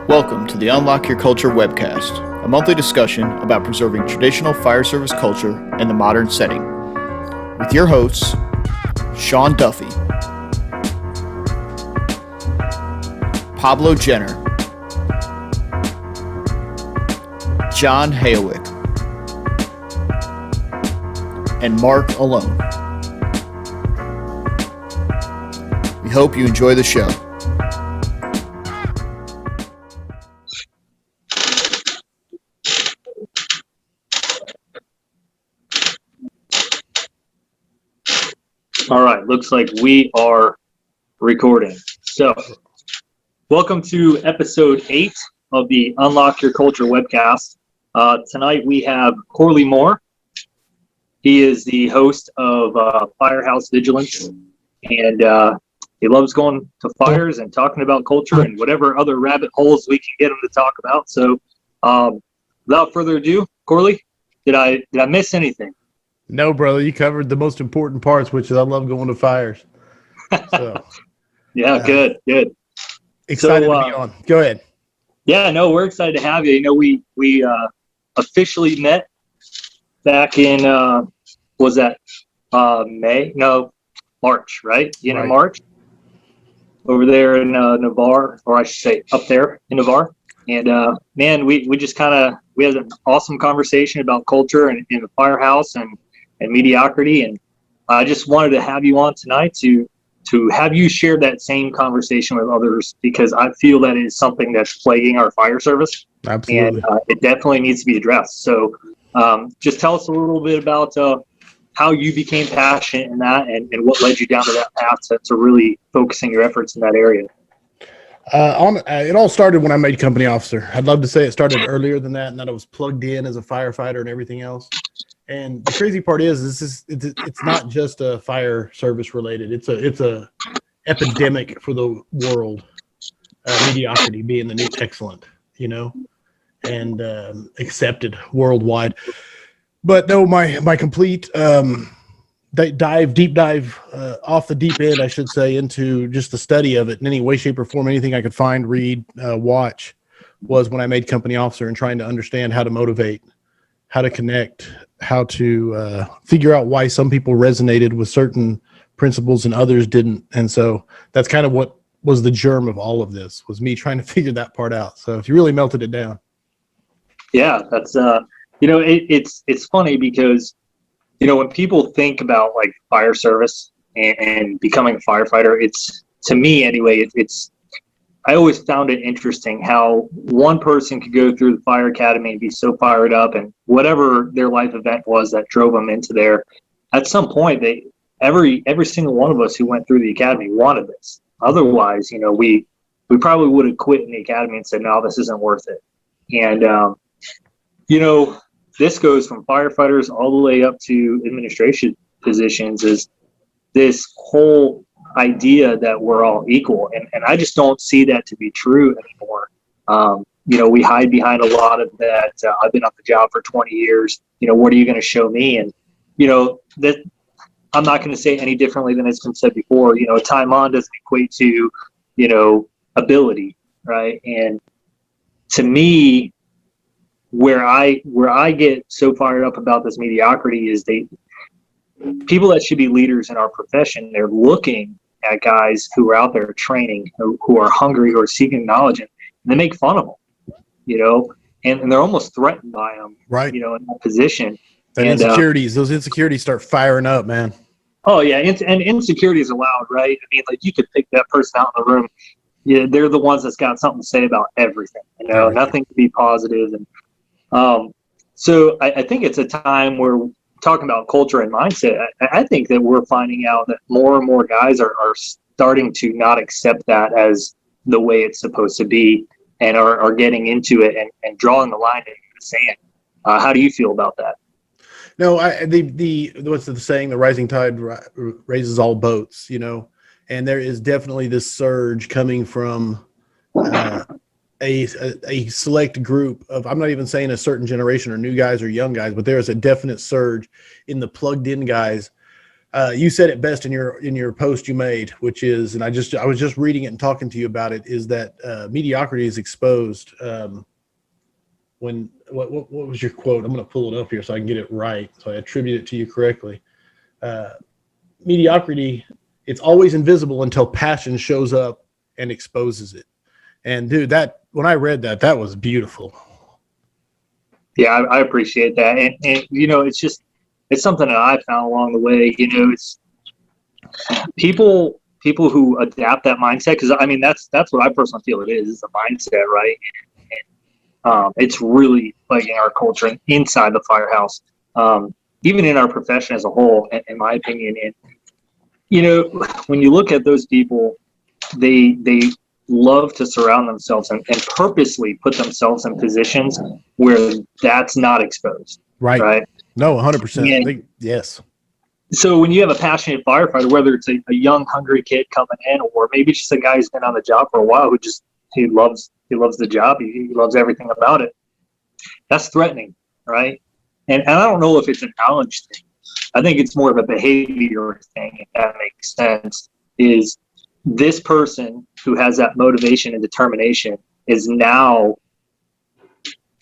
Welcome to the Unlock Your Culture Webcast, a monthly discussion about preserving traditional fire service culture in the modern setting. With your hosts, Sean Duffy, Pablo Jenner, John Hayowick, and Mark Alone. We hope you enjoy the show. All right, looks like we are recording. So, welcome to episode 8 of the Unlock Your Culture webcast. Tonight we have Corley Moore. He is the host of Firehouse Vigilance, and he loves going to fires and talking about culture and whatever other rabbit holes we can get him to talk about. So, without further ado, Corley, did I miss anything? No, brother, you covered the most important parts, which is I love going to fires. So, yeah, good. Excited to be on. Go ahead. Yeah, no, we're excited to have you. You know, we officially met back in was that May? No, March, right? Right. March over there in Navarre, or I should say up there in Navarre. And man, we just we had an awesome conversation about culture and in the firehouse and mediocrity, and I just wanted to have you on tonight to have you share that same conversation with others, because I feel that is something that's plaguing our fire service. Absolutely. And it definitely needs to be addressed. So just tell us a little bit about how you became passionate in that and what led you down to that path to really focusing your efforts in that area. It all started when I made company officer. I'd love to say it started earlier than that, and that I was plugged in as a firefighter and everything else. And the crazy part is it's not just a fire service related. It's a epidemic for the world. Mediocrity being the new excellent, and accepted worldwide. But no, my complete deep dive off the deep end, I should say, into just the study of it in any way, shape, or form, anything I could find, read, watch, was when I made company officer and trying to understand how to motivate, how to connect, how to figure out why some people resonated with certain principles and others didn't. And so that's kind of what was the germ of all of this, was me trying to figure that part out. So if you really melted it down. Yeah, that's it's funny because when people think about like fire service and becoming a firefighter, it's, to me anyway, I always found it interesting how one person could go through the fire academy and be so fired up, and whatever their life event was that drove them into there, at some point every single one of us who went through the academy wanted this. Otherwise, we probably would have quit in the academy and said, no, this isn't worth it. And this goes from firefighters all the way up to administration positions, is this whole idea that we're all equal. And I just don't see that to be true anymore. We hide behind a lot of that. I've been on the job for 20 years. What are you going to show me? And, that I'm not going to say any differently than it's been said before. Time on doesn't equate to, ability, right? And to me, where I get so fired up about this mediocrity is people that should be leaders in our profession, they're looking at guys who are out there training, who are hungry, who are seeking knowledge, and they make fun of them, and they're almost threatened by them, right? In that position. And those insecurities start firing up, man. Oh yeah, and insecurity is allowed, right? I mean, like, you could pick that person out in the room. Yeah, they're the ones that's got something to say about everything. Nothing to be positive. And so I think it's a time where, talking about culture and mindset, I think that we're finding out that more and more guys are starting to not accept that as the way it's supposed to be, and are getting into it and drawing the line in the sand. How do you feel about that? No, what's the saying? The rising tide raises all boats, and there is definitely this surge coming from a select group of, I'm not even saying a certain generation or new guys or young guys, but there is a definite surge in the plugged in guys You said it best in your post you made, which is, and I was just reading it and talking to you about it, is that mediocrity is exposed. When what was your quote? I'm going to pull it up here so I can get it right, so I attribute it to you correctly. Mediocrity, it's always invisible until passion shows up and exposes it. And dude, that when I read that, that was beautiful. Yeah, I appreciate that, and it's something that I found along the way. It's people who adapt that mindset, because I mean that's what I personally feel it is. It's a mindset, right? And it's really plaguing our culture and inside the firehouse, even in our profession as a whole, in my opinion. And when you look at those people, they love to surround themselves and purposely put themselves in positions where that's not exposed. Right. No, 100%. Yes. So when you have a passionate firefighter, whether it's a young, hungry kid coming in, or maybe just a guy who's been on the job for a while, he loves the job. He loves everything about it. That's threatening. Right. And I don't know if it's a knowledge thing. I think it's more of a behavior thing, if that makes sense. Is this person who has that motivation and determination is now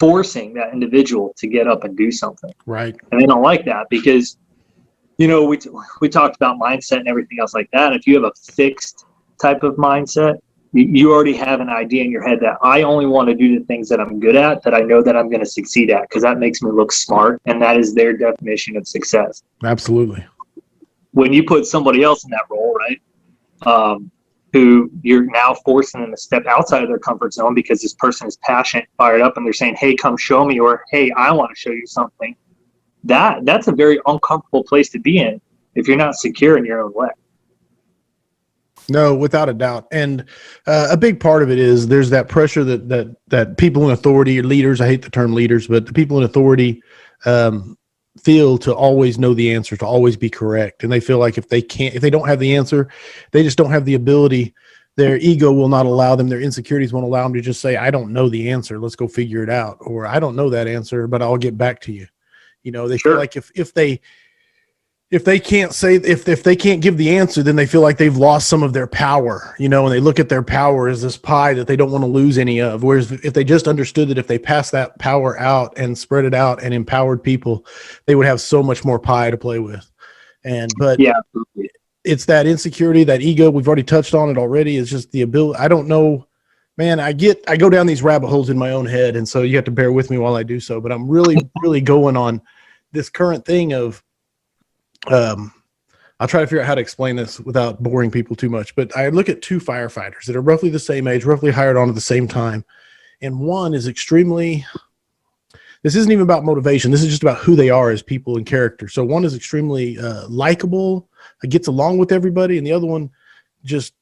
forcing that individual to get up and do something. Right. And they don't like that because, we talked about mindset and everything else like that. If you have a fixed type of mindset, you already have an idea in your head that I only want to do the things that I'm good at, that I know that I'm going to succeed at, because that makes me look smart. And that is their definition of success. Absolutely. When you put somebody else in that role, right? Who you're now forcing them to step outside of their comfort zone because this person is passionate, fired up, and they're saying, hey, come show me, or hey, I want to show you something. That's a very uncomfortable place to be in if you're not secure in your own way. No, without a doubt. And a big part of it is there's that pressure that people in authority, or leaders, I hate the term leaders, but the people in authority feel to always know the answer, to always be correct. And they feel like if they don't have the answer, they just don't have the ability. Their ego will not allow them, their insecurities won't allow them to just say, I don't know the answer, let's go figure it out. Or I don't know that answer, but I'll get back to you. They Sure. feel like if they can't give the answer, then they feel like they've lost some of their power, and they look at their power as this pie that they don't want to lose any of. Whereas if they just understood that if they passed that power out and spread it out and empowered people, they would have so much more pie to play with. But yeah, it's that insecurity, that ego. We've already touched on it already. It's just the ability. I don't know, man, I go down these rabbit holes in my own head. And so you have to bear with me while I do so, but I'm really, really going on this current thing of, I'll try to figure out how to explain this without boring people too much, but I look at two firefighters that are roughly the same age, roughly hired on at the same time. And one is this isn't even about motivation. This is just about who they are as people and character. So one is extremely likable, gets along with everybody. And the other one just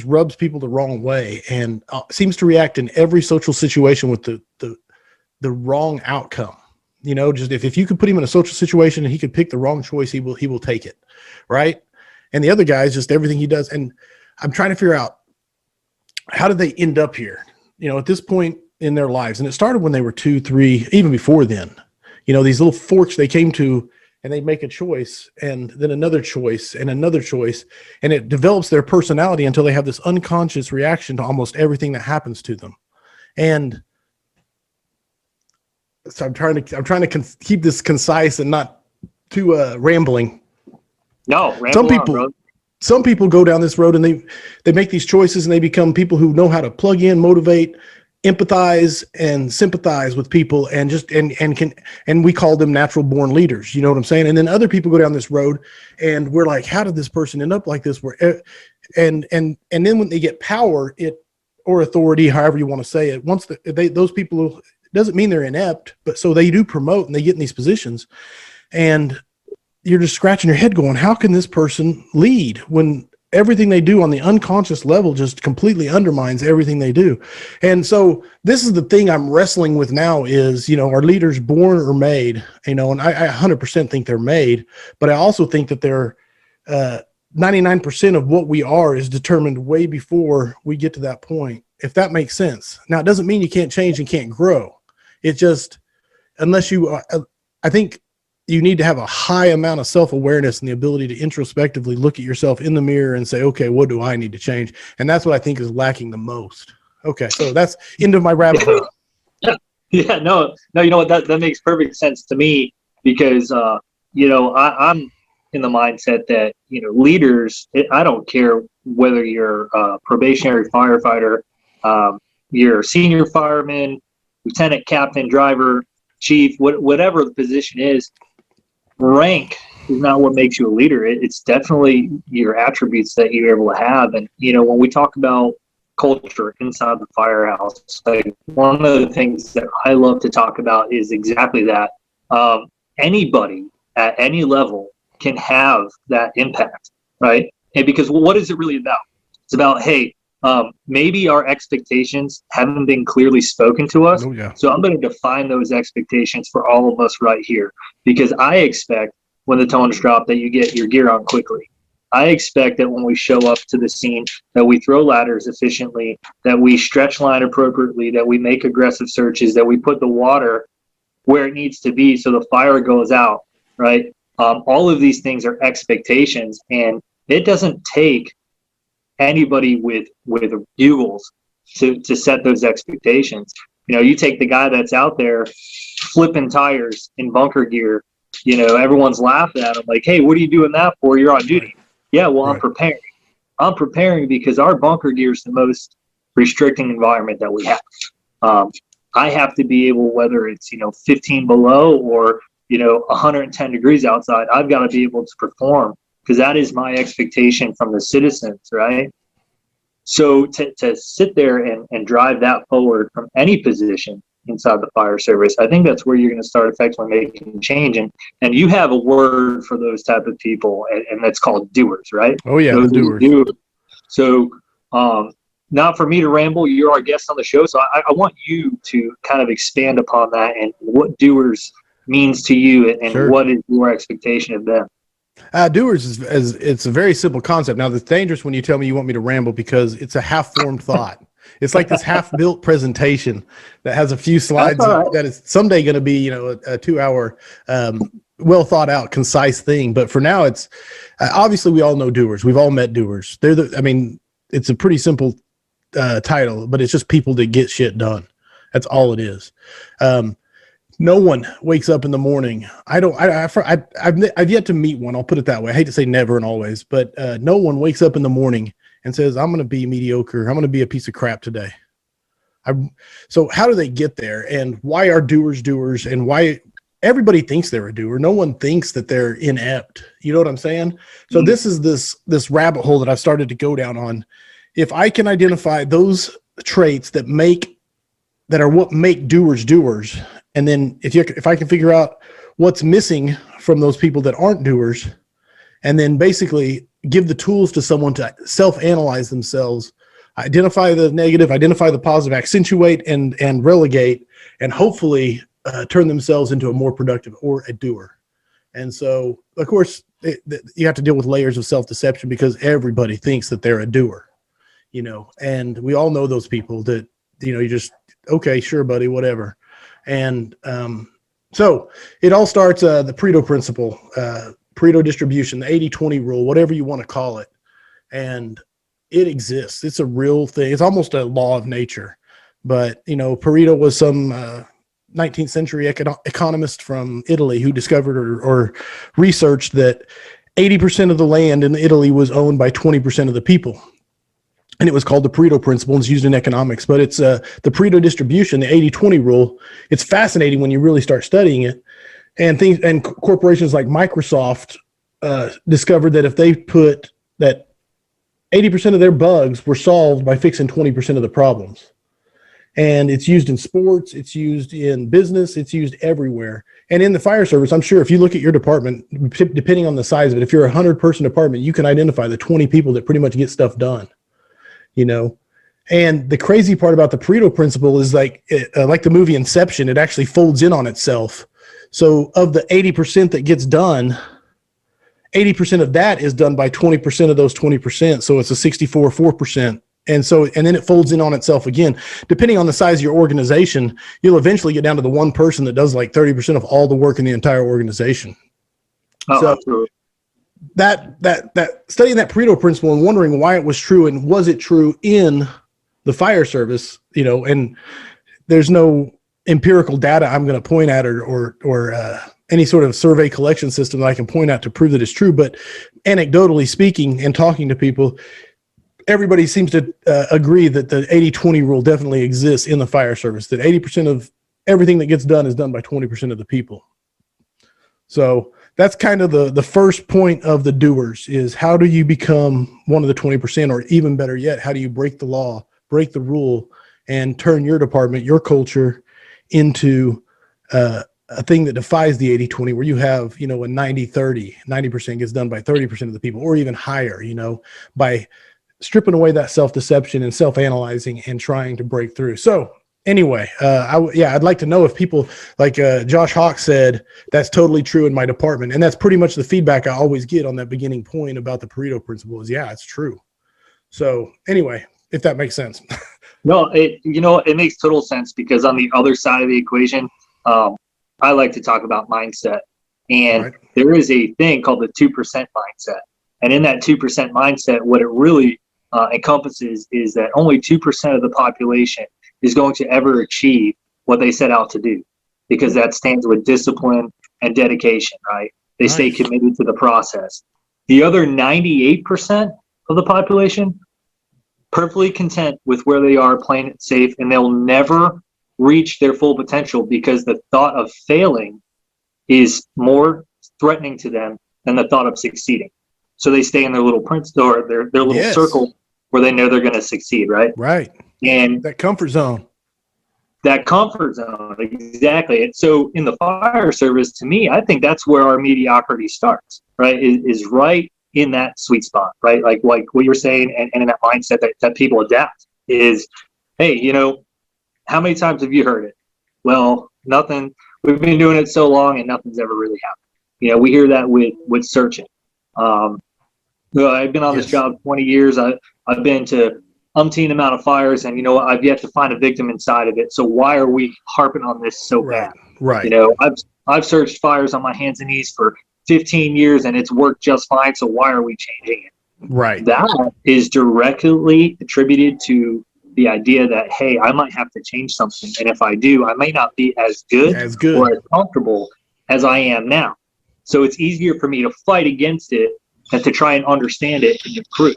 rubs people the wrong way and seems to react in every social situation with the wrong outcome. Just if you could put him in a social situation and he could pick the wrong choice, he will take it. Right. And the other guy is just everything he does. And I'm trying to figure out, how did they end up here? At this point in their lives. And it started when they were 2, 3, even before then, these little forks they came to, and they make a choice and then another choice and another choice. And it develops their personality until they have this unconscious reaction to almost everything that happens to them. And so I'm trying to keep this concise and not too rambling. No, some people go down this road and they make these choices and they become people who know how to plug in, motivate, empathize, and sympathize with people, and we call them natural born leaders. You know what I'm saying? And then other people go down this road and we're like, how did this person end up like this? And then when they get power, or authority, however you want to say it, those people, doesn't mean they're inept, but so they do promote and they get in these positions, and you're just scratching your head going, how can this person lead when everything they do on the unconscious level just completely undermines everything they do? And so this is the thing I'm wrestling with now is, are leaders born or made? And I 100% think they're made, but I also think that they're 99% of what we are is determined way before we get to that point, if that makes sense. Now, it doesn't mean you can't change and can't grow. It just, unless you, I think you need to have a high amount of self-awareness and the ability to introspectively look at yourself in the mirror and say, okay, what do I need to change? And that's what I think is lacking the most. Okay, so that's into my rabbit hole. Yeah, no, you know what, that makes perfect sense to me, because I'm in the mindset that, leaders, I don't care whether you're a probationary firefighter, you're a senior fireman, lieutenant, captain, driver, chief, whatever the position is, rank is not what makes you a leader. It's definitely your attributes that you're able to have. And, when we talk about culture inside the firehouse, like, one of the things that I love to talk about is exactly that. Anybody at any level can have that impact, right? And because what is it really about? It's about, hey, maybe our expectations haven't been clearly spoken to us. Oh, yeah. So I'm going to define those expectations for all of us right here, because I expect when the tones drop that you get your gear on quickly. I expect that when we show up to the scene, that we throw ladders efficiently, that we stretch line appropriately, that we make aggressive searches, that we put the water where it needs to be so the fire goes out, right? All of these things are expectations, and it doesn't take anybody with bugles to set those expectations. You take the guy that's out there flipping tires in bunker gear, everyone's laughing at him like, hey, what are you doing that for? You're on duty. Yeah, well, Right. I'm preparing. I'm preparing because our bunker gear is the most restricting environment that we have. I have to be able, whether it's, 15 below or, 110 degrees outside, I've got to be able to perform, because that is my expectation from the citizens, right? So to sit there and drive that forward from any position inside the fire service, I think that's where you're going to start effectively making change. And you have a word for those type of people, and that's called doers, right? Oh, yeah, Those the doers. So, not for me to ramble, you're our guest on the show, so I want you to kind of expand upon that and what doers means to you, and Sure. what is your expectation of them. Doers is it's a very simple concept. Now, it's dangerous when you tell me you want me to ramble, because it's a half-formed thought. It's like this half-built presentation that has a few slides that is someday going to be, a 2-hour, well thought out, concise thing. But for now, it's obviously we all know doers. We've all met doers. It's a pretty simple title, but it's just people that get shit done. That's all it is. No one wakes up in the morning. I've yet to meet one. I'll put it that way. I hate to say never and always, but no one wakes up in the morning and says, I'm going to be mediocre. I'm going to be a piece of crap today. So how do they get there? And why are doers, and why everybody thinks they're a doer? No one thinks that they're inept. You know what I'm saying? So this is this rabbit hole that I've started to go down on. If I can identify those traits that are what make doers, and then if I can figure out what's missing from those people that aren't doers, and then basically give the tools to someone to self-analyze themselves, identify the negative, identify the positive, accentuate and relegate, and hopefully turn themselves into a more productive or a doer. And so, of course, you have to deal with layers of self-deception, because everybody thinks that they're a doer, and we all know those people that, you just, okay, sure, buddy, whatever. And so it all starts the Pareto Principle, Pareto distribution, the 80-20 rule, whatever you want to call it. And it exists. It's a real thing. It's almost a law of nature. But, Pareto was some 19th century economist from Italy who discovered or researched that 80% of the land in Italy was owned by 20% of the people. And it was called the Pareto Principle, and it's used in economics. But it's the Pareto distribution, the 80-20 rule. It's fascinating when you really start studying it. And corporations like Microsoft discovered that if they put that 80% of their bugs were solved by fixing 20% of the problems. And it's used in sports, it's used in business, it's used everywhere. And in the fire service, I'm sure if you look at your department, depending on the size of it, if you're a 100-person department, you can identify the 20 people that pretty much get stuff done. And the crazy part about the Pareto Principle is like the movie Inception, it actually folds in on itself. So of the 80% that gets done, 80% of that is done by 20% of those 20%. So it's a 64-4%. And then it folds in on itself again. Depending on the size of your organization, you'll eventually get down to the one person that does like 30% of all the work in the entire organization. Oh, so absolutely. that studying that Pareto principle and wondering why it was true and was it true in the fire service, and there's no empirical data I'm going to point at or any sort of survey collection system that I can point out to prove that it's true. But anecdotally speaking and talking to people, everybody seems to agree that the 80-20 rule definitely exists in the fire service, that 80% of everything that gets done is done by 20% of the people. So that's kind of the first point of the doers is how do you become one of the 20%, or even better yet, how do you break the law, break the rule, and turn your department, your culture into a thing that defies the 80-20, where you have, a 90-30, 90% gets done by 30% of the people, or even higher, by stripping away that self-deception and self-analyzing and trying to break through. So anyway, I'd like to know if people like Josh Hawk said, that's totally true in my department. And that's pretty much the feedback I always get on that beginning point about the Pareto principle is, yeah, it's true. So anyway, if that makes sense. No, it makes total sense, because on the other side of the equation, I like to talk about mindset. And right. There is a thing called the 2% mindset. And in that 2% mindset, what it really encompasses is that only 2% of the population is going to ever achieve what they set out to do, because that stands with discipline and dedication, right? They stay committed to the process. The other 98% of the population, perfectly content with where they are, playing it safe, and they'll never reach their full potential because the thought of failing is more threatening to them than the thought of succeeding. So they stay in their little their little circle where they know they're going to succeed, right? Right. And that comfort zone. Exactly. And so in the fire service, to me, I think that's where our mediocrity starts, right? Is right in that sweet spot, right? Like what you were saying, and in that mindset that people adapt is, hey, how many times have you heard it? Well, nothing. We've been doing it so long and nothing's ever really happened. We hear that with searching. I've been on this job 20 years. I've been to umpteen amount of fires, and I've yet to find a victim inside of it. So why are we harping on this so bad? Right. I've searched fires on my hands and knees for 15 years and it's worked just fine. So why are we changing it? Right. That is directly attributed to the idea that, hey, I might have to change something. And if I do, I may not be as good or as comfortable as I am now. So it's easier for me to fight against it than to try and understand it and improve.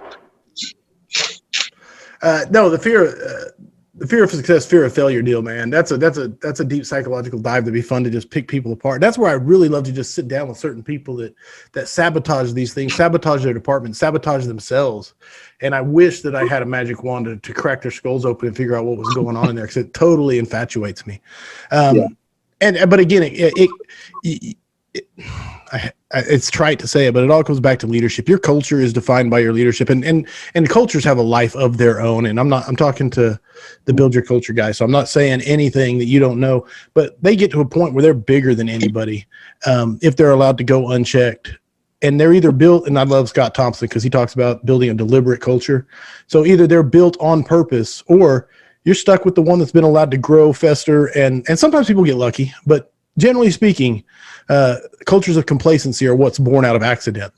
No, the fear of success, fear of failure deal, man. That's a deep psychological dive that'd be fun to just pick people apart. That's where I really love to just sit down with certain people that sabotage these things, sabotage their department, sabotage themselves. And I wish that I had a magic wand to crack their skulls open and figure out what was going on in there, because it totally infatuates me. But again, it's trite to say it, but it all comes back to leadership. Your culture is defined by your leadership, and cultures have a life of their own. And I'm talking to the Build Your Culture guy, so I'm not saying anything that you don't know, but they get to a point where they're bigger than anybody if they're allowed to go unchecked. And they're either built, and I love Scott Thompson because he talks about building a deliberate culture. So either they're built on purpose, or you're stuck with the one that's been allowed to grow, fester, and sometimes people get lucky, but generally speaking, cultures of complacency are what's born out of accident.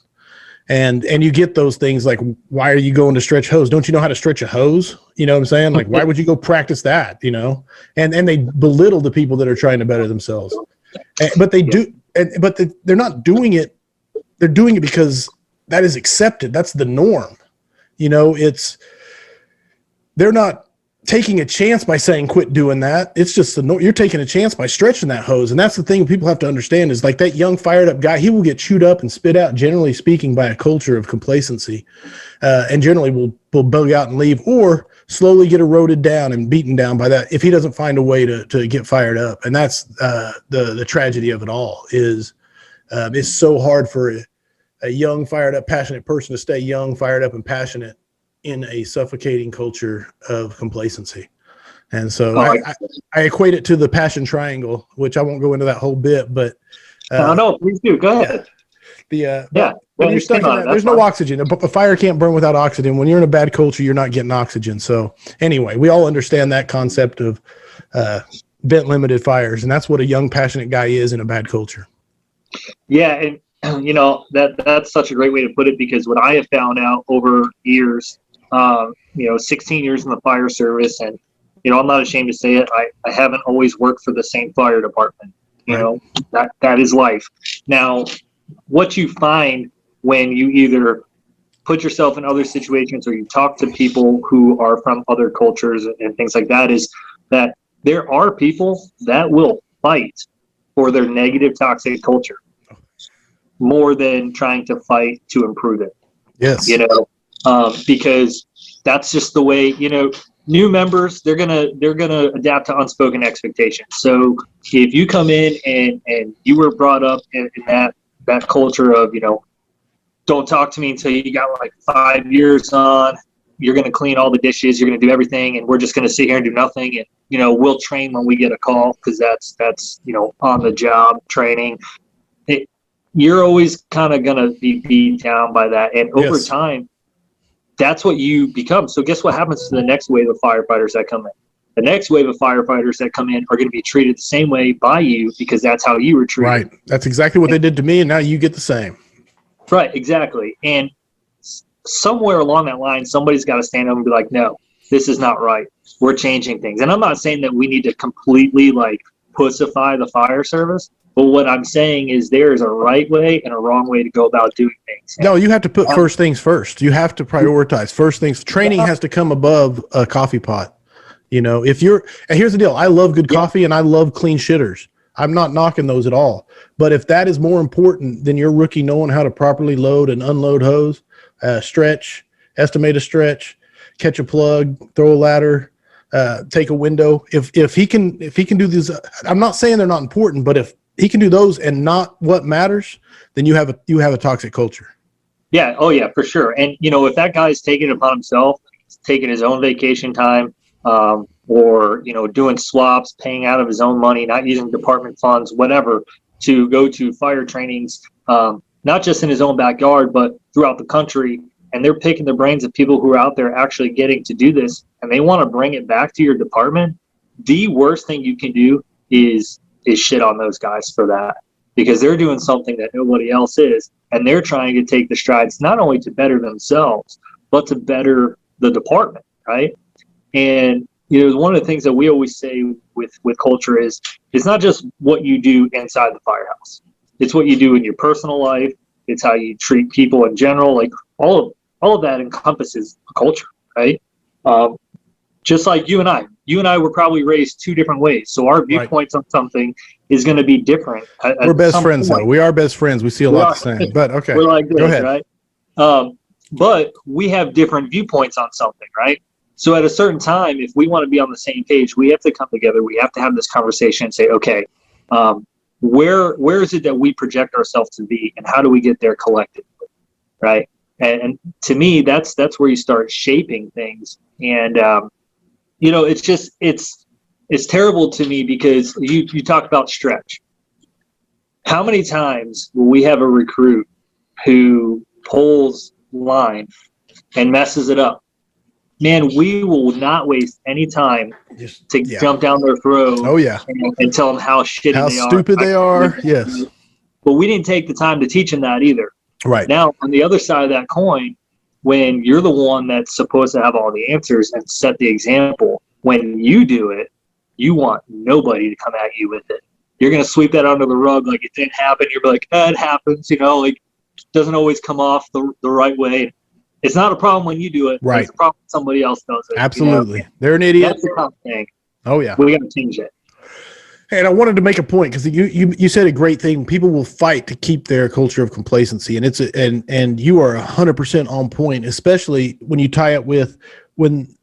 And you get those things like, why are you going to stretch hose? Don't you know how to stretch a hose? You know what I'm saying? Like, why would you go practice that? And they belittle the people that are trying to better themselves. But they do, but they're not doing it. They're doing it because that is accepted. That's the norm. They're not taking a chance by saying, quit doing that. It's just you're taking a chance by stretching that hose. And that's the thing people have to understand is like that young fired up guy, he will get chewed up and spit out, generally speaking, by a culture of complacency, and generally will bug out and leave, or slowly get eroded down and beaten down by that if he doesn't find a way to get fired up. And that's the tragedy of it all is it's so hard for a young, fired up, passionate person to stay young, fired up, and passionate in a suffocating culture of complacency. And so I equate it to the passion triangle, which I won't go into that whole bit, but no, please do. Go ahead. when you're stuck in that, there's no oxygen. A fire can't burn without oxygen. When you're in a bad culture, you're not getting oxygen. So anyway, we all understand that concept of vent limited fires, and that's what a young, passionate guy is in a bad culture. Yeah, and that's such a great way to put it, because what I have found out over years, 16 years in the fire service, and I'm not ashamed to say it, I haven't always worked for the same fire department. That is life. Now, what you find when you either put yourself in other situations or you talk to people who are from other cultures and things like that is that there are people that will fight for their negative, toxic culture more than trying to fight to improve it. Yes. Because that's just the way, new members, they're gonna adapt to unspoken expectations. So if you come in and you were brought up in that culture of, don't talk to me until you got like 5 years on, you're going to clean all the dishes, you're going to do everything, and we're just going to sit here and do nothing. And, we'll train when we get a call, because that's on the job training. You're always kind of going to be beat down by that. And over time, that's what you become. So guess what happens to the next wave of firefighters that come in? The next wave of firefighters that come in are going to be treated the same way by you, because that's how you were treated. Right. That's exactly what they did to me, and now you get the same. Right, exactly. And somewhere along that line, somebody's got to stand up and be like, no, this is not right. We're changing things. And I'm not saying that we need to completely pussify the fire service, but what I'm saying is there is a right way and a wrong way to go about doing things. No, you have to put first things first. You have to prioritize first things. Training has to come above a coffee pot. And here's the deal. I love good coffee and I love clean shitters. I'm not knocking those at all. But if that is more important than your rookie knowing how to properly load and unload hose, stretch, estimate a stretch, catch a plug, throw a ladder, take a window. If he can do these, I'm not saying they're not important, but if he can do those and not what matters, then you have a toxic culture. Yeah. Oh yeah, for sure. And if that guy's taking it upon himself, taking his own vacation time, or doing swaps, paying out of his own money, not using department funds, whatever, to go to fire trainings, not just in his own backyard, but throughout the country. And they're picking the brains of people who are out there actually getting to do this, and they want to bring it back to your department. The worst thing you can do is shit on those guys for that, because they're doing something that nobody else is, and they're trying to take the strides not only to better themselves, but to better the department, right? And one of the things that we always say with culture is it's not just what you do inside the firehouse. It's what you do in your personal life. It's how you treat people in general. All of that encompasses culture, right? Just like you and I were probably raised two different ways. So our viewpoints on something is going to be different. We're best friends, though. We are best friends. We see a lot the same. But okay, we're like this, go ahead. Right? But we have different viewpoints on something, right? So at a certain time, if we want to be on the same page, we have to come together. We have to have this conversation and say, okay, where is it that we project ourselves to be, and how do we get there collectively, right? And to me, that's where you start shaping things. And it's terrible to me, because you talk about stretch. How many times will we have a recruit who pulls line and messes it up? Man, we will not waste any time to jump down their throat. Oh yeah, and tell them how shitty how they are. stupid they are. Yes, but we didn't take the time to teach them that either. Right. Now, on the other side of that coin, when you're the one that's supposed to have all the answers and set the example, when you do it, you want nobody to come at you with it. You're going to sweep that under the rug like it didn't happen. You're like, it happens, it doesn't always come off the right way. It's not a problem when you do it. Right. It's a problem when somebody else does it. Absolutely. They're an idiot. That's the common thing. Oh, yeah. We got to change it. And I wanted to make a point, because you said a great thing. People will fight to keep their culture of complacency, and and you are 100% on point, especially when you tie it with when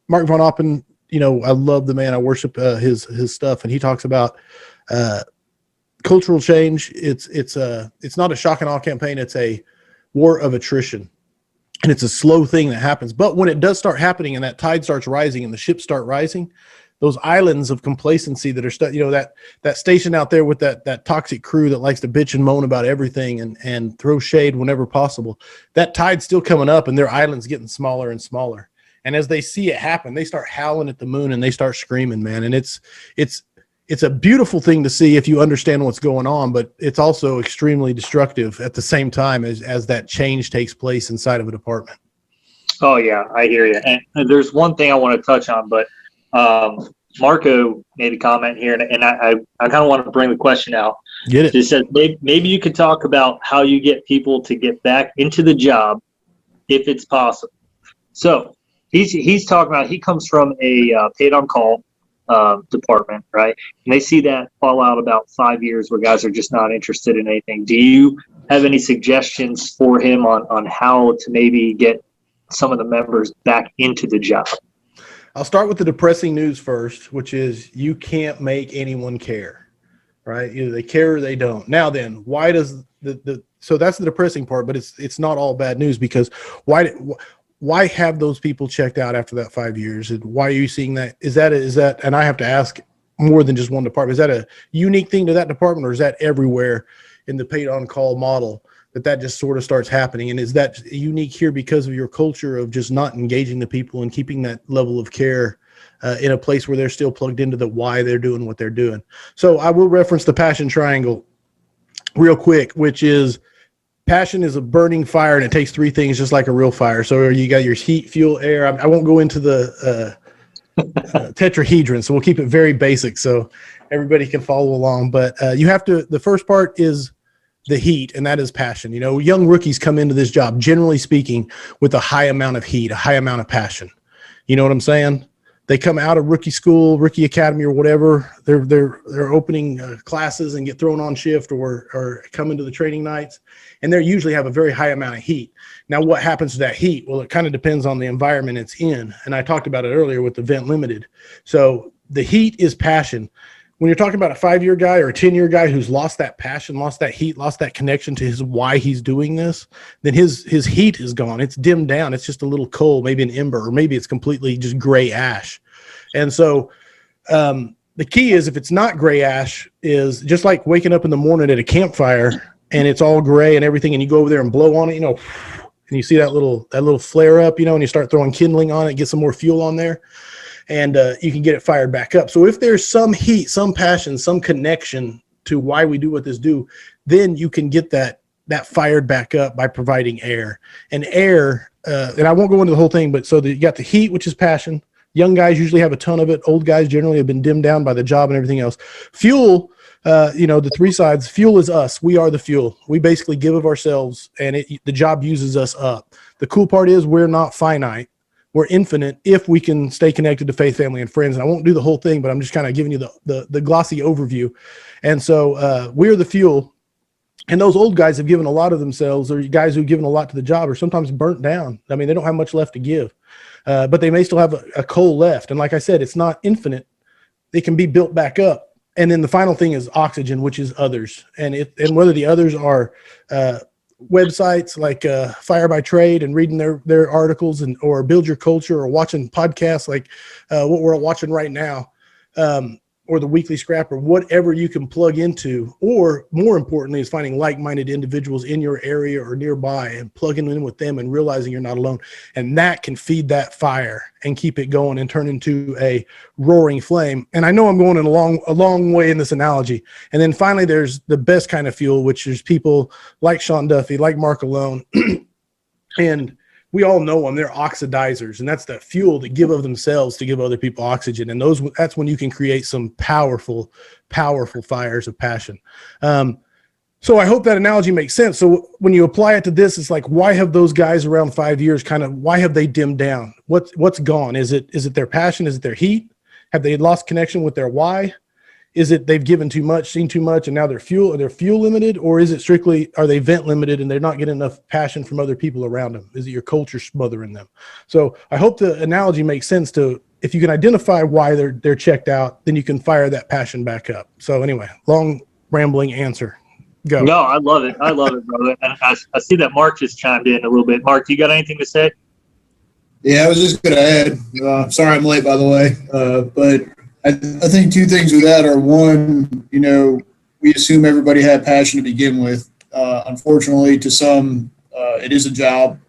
Mark Von Oppen. I love the man. I worship his stuff, and he talks about cultural change. It's not a shock and awe campaign. It's a war of attrition. And it's a slow thing that happens. But when it does start happening and that tide starts rising and the ships start rising, those islands of complacency that are that station out there with that toxic crew that likes to bitch and moan about everything and throw shade whenever possible, that tide's still coming up and their island's getting smaller and smaller. And as they see it happen, they start howling at the moon and they start screaming, man. And it's a beautiful thing to see if you understand what's going on, but it's also extremely destructive at the same time as that change takes place inside of a department. Oh yeah, I hear you. And there's one thing I want to touch on, but Marco made a comment here, and I kind of want to bring the question out. Get it? He said maybe you could talk about how you get people to get back into the job if it's possible. So he's talking about, he comes from a paid on call department, right? And they see that fall out about 5 years where guys are just not interested in anything. Do you have any suggestions for him on how to maybe get some of the members back into the job? I'll start with the depressing news first, which is you can't make anyone care, right? Either they care or they don't. Now then, why does so that's the depressing part, but it's not all bad news, because why have those people checked out after that 5 years? And why are you seeing that? Is that, and I have to ask more than just one department, is that a unique thing to that department, or is that everywhere in the paid on call model that just sort of starts happening? And is that unique here because of your culture of just not engaging the people and keeping that level of care in a place where they're still plugged into the why they're doing what they're doing? So I will reference the passion triangle real quick, which is passion is a burning fire, and it takes three things just like a real fire. So you got your heat, fuel, air. I won't go into the tetrahedron, so we'll keep it very basic so everybody can follow along. But you have to, the first part is the heat, and that is passion. You know, young rookies come into this job, generally speaking, with a high amount of heat, a high amount of passion. You know what I'm saying? They come out of rookie school, rookie academy, or whatever. They're opening classes and get thrown on shift or come into the training nights, and they usually have a very high amount of heat. Now, what happens to that heat? Well, it kind of depends on the environment it's in, and I talked about it earlier with the vent limited. So the heat is passion. When you're talking about a 5-year guy or a 10-year guy who's lost that passion, lost that heat, lost that connection to his why he's doing this, then his heat is gone. It's dimmed down. It's just a little coal, maybe an ember, or maybe it's completely just gray ash. And so the key is, if it's not gray ash, is just like waking up in the morning at a campfire and it's all gray and everything, and you go over there and blow on it, you know, and you see that little flare up, you know, and you start throwing kindling on it, get some more fuel on there, and you can get it fired back up. So if there's some heat, some passion, some connection to why we do what this do, then you can get that fired back up by providing air. And air, and I won't go into the whole thing, but so you got the heat, which is passion. Young guys usually have a ton of it. Old guys generally have been dimmed down by the job and everything else. Fuel, you know, the three sides. Fuel is us. We are the fuel. We basically give of ourselves, and the job uses us up. The cool part is we're not finite. We're infinite if we can stay connected to faith, family, and friends. And I won't do the whole thing, but I'm just kind of giving you the glossy overview. And so we're the fuel. And those old guys have given a lot of themselves, or guys who've given a lot to the job are sometimes burnt down. I mean, they don't have much left to give, but they may still have a coal left. And like I said, it's not infinite. They can be built back up. And then the final thing is oxygen, which is others. And whether the others are websites like Fire by Trade and reading their articles, or Build Your Culture, or watching podcasts like what we're watching right now, or the Weekly Scrap, or whatever you can plug into, or more importantly is finding like-minded individuals in your area or nearby and plugging in with them and realizing you're not alone. And that can feed that fire and keep it going and turn into a roaring flame. And I know I'm going in a long way in this analogy. And then finally, there's the best kind of fuel, which is people like Sean Duffy, like Mark Alone, and we all know them. They're oxidizers, and that's the fuel that give of themselves to give other people oxygen. And that's when you can create some powerful, powerful fires of passion. So I hope that analogy makes sense. So when you apply it to this, it's like, why have those guys around 5 years why have they dimmed down? What's gone? Is it their passion? Is it their heat? Have they lost connection with their why? Is it they've given too much, seen too much, and now they're fuel limited? Or is it strictly, are they vent limited and they're not getting enough passion from other people around them? Is it your culture smothering them? So I hope the analogy makes sense to, if you can identify why they're checked out, then you can fire that passion back up. So anyway, long rambling answer. Go. No, I love it. I love it, brother. And I see that Mark just chimed in a little bit. Mark, you got anything to say? Yeah, I was just going to add, sorry I'm late, by the way, but I think two things with that are, one, we assume everybody had passion to begin with. Unfortunately, to some, it is a job,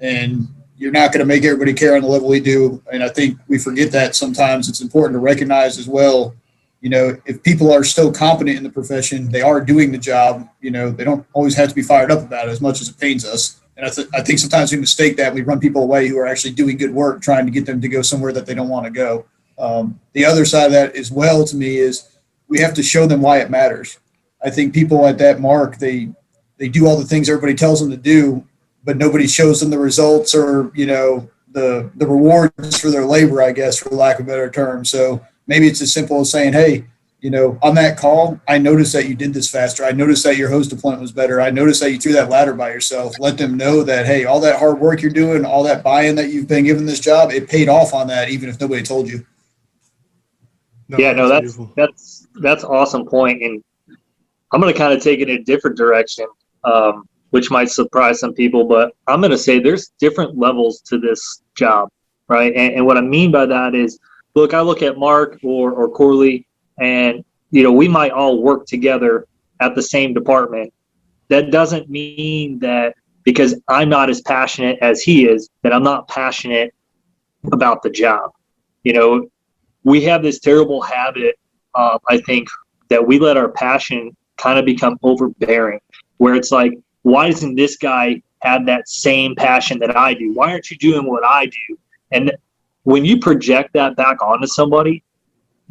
and you're not going to make everybody care on the level we do. And I think we forget that sometimes. It's important to recognize as well, if people are still competent in the profession, they are doing the job, they don't always have to be fired up about it as much as it pains us. And I think sometimes we mistake that. We run people away who are actually doing good work, trying to get them to go somewhere that they don't want to go. The other side of that as well, to me, is we have to show them why it matters. I think people at that mark, they do all the things everybody tells them to do, but nobody shows them the results or, the rewards for their labor, I guess, for lack of a better term. So maybe it's as simple as saying, hey, on that call, I noticed that you did this faster. I noticed that your hose deployment was better. I noticed that you threw that ladder by yourself. Let them know that, hey, all that hard work you're doing, all that buy-in that you've been given this job, it paid off on that, even if nobody told you. That's awesome point. And I'm going to kind of take it in a different direction, which might surprise some people, but I'm going to say there's different levels to this job, right? And what I mean by that is, I look at Mark or Corley, and, we might all work together at the same department. That doesn't mean that because I'm not as passionate as he is, that I'm not passionate about the job. We have this terrible habit, I think, that we let our passion kind of become overbearing, where it's like, why doesn't this guy have that same passion that I do? Why aren't you doing what I do? And when you project that back onto somebody,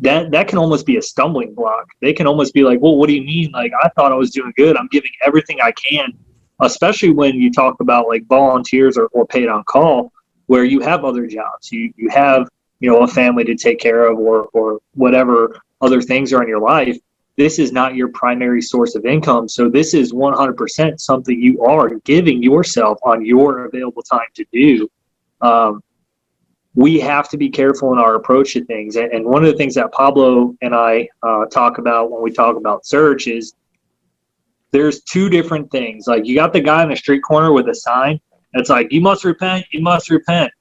that can almost be a stumbling block. They can almost be like, well, what do you mean? Like, I thought I was doing good. I'm giving everything I can, especially when you talk about like volunteers or paid on call, where you have other jobs. You have, a family to take care of or whatever other things are in your life. This is not your primary source of income. So this is 100% something you are giving yourself on your available time to do. We have to be careful in our approach to things. And one of the things that Pablo and I talk about when we talk about search is there's two different things. Like, you got the guy on the street corner with a sign that's like, you must repent, you must repent.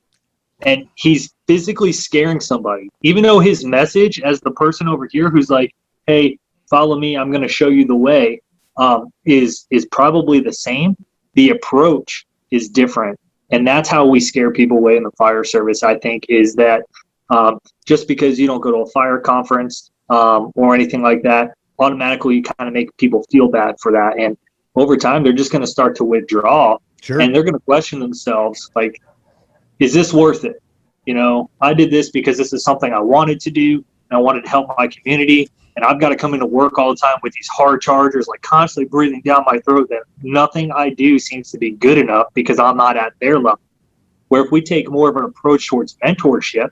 And he's physically scaring somebody, even though his message as the person over here who's like, hey, follow me, I'm going to show you the way, is probably the same. The approach is different. And that's how we scare people away in the fire service, I think, is that just because you don't go to a fire conference or anything like that, automatically you kind of make people feel bad for that. And over time, they're just going to start to withdraw. Sure. And they're going to question themselves, like, is this worth it? I did this because this is something I wanted to do, and I wanted to help my community. And I've got to come into work all the time with these hard chargers, like constantly breathing down my throat, that nothing I do seems to be good enough because I'm not at their level. Where if we take more of an approach towards mentorship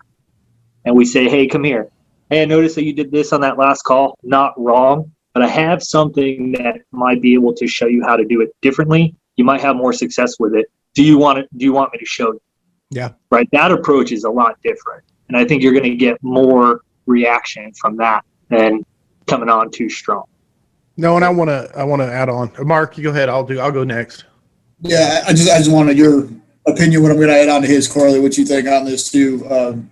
and we say, hey, come here. Hey, I noticed that you did this on that last call. Not wrong, but I have something that might be able to show you how to do it differently. You might have more success with it. Do you want me to show you? Yeah. Right. That approach is a lot different. And I think you're going to get more reaction from that than coming on too strong. No, and I want to add on. Mark, you go ahead. I'll go next. Yeah, I just wanted your opinion when I'm going to add on to his, Corley, what you think on this too.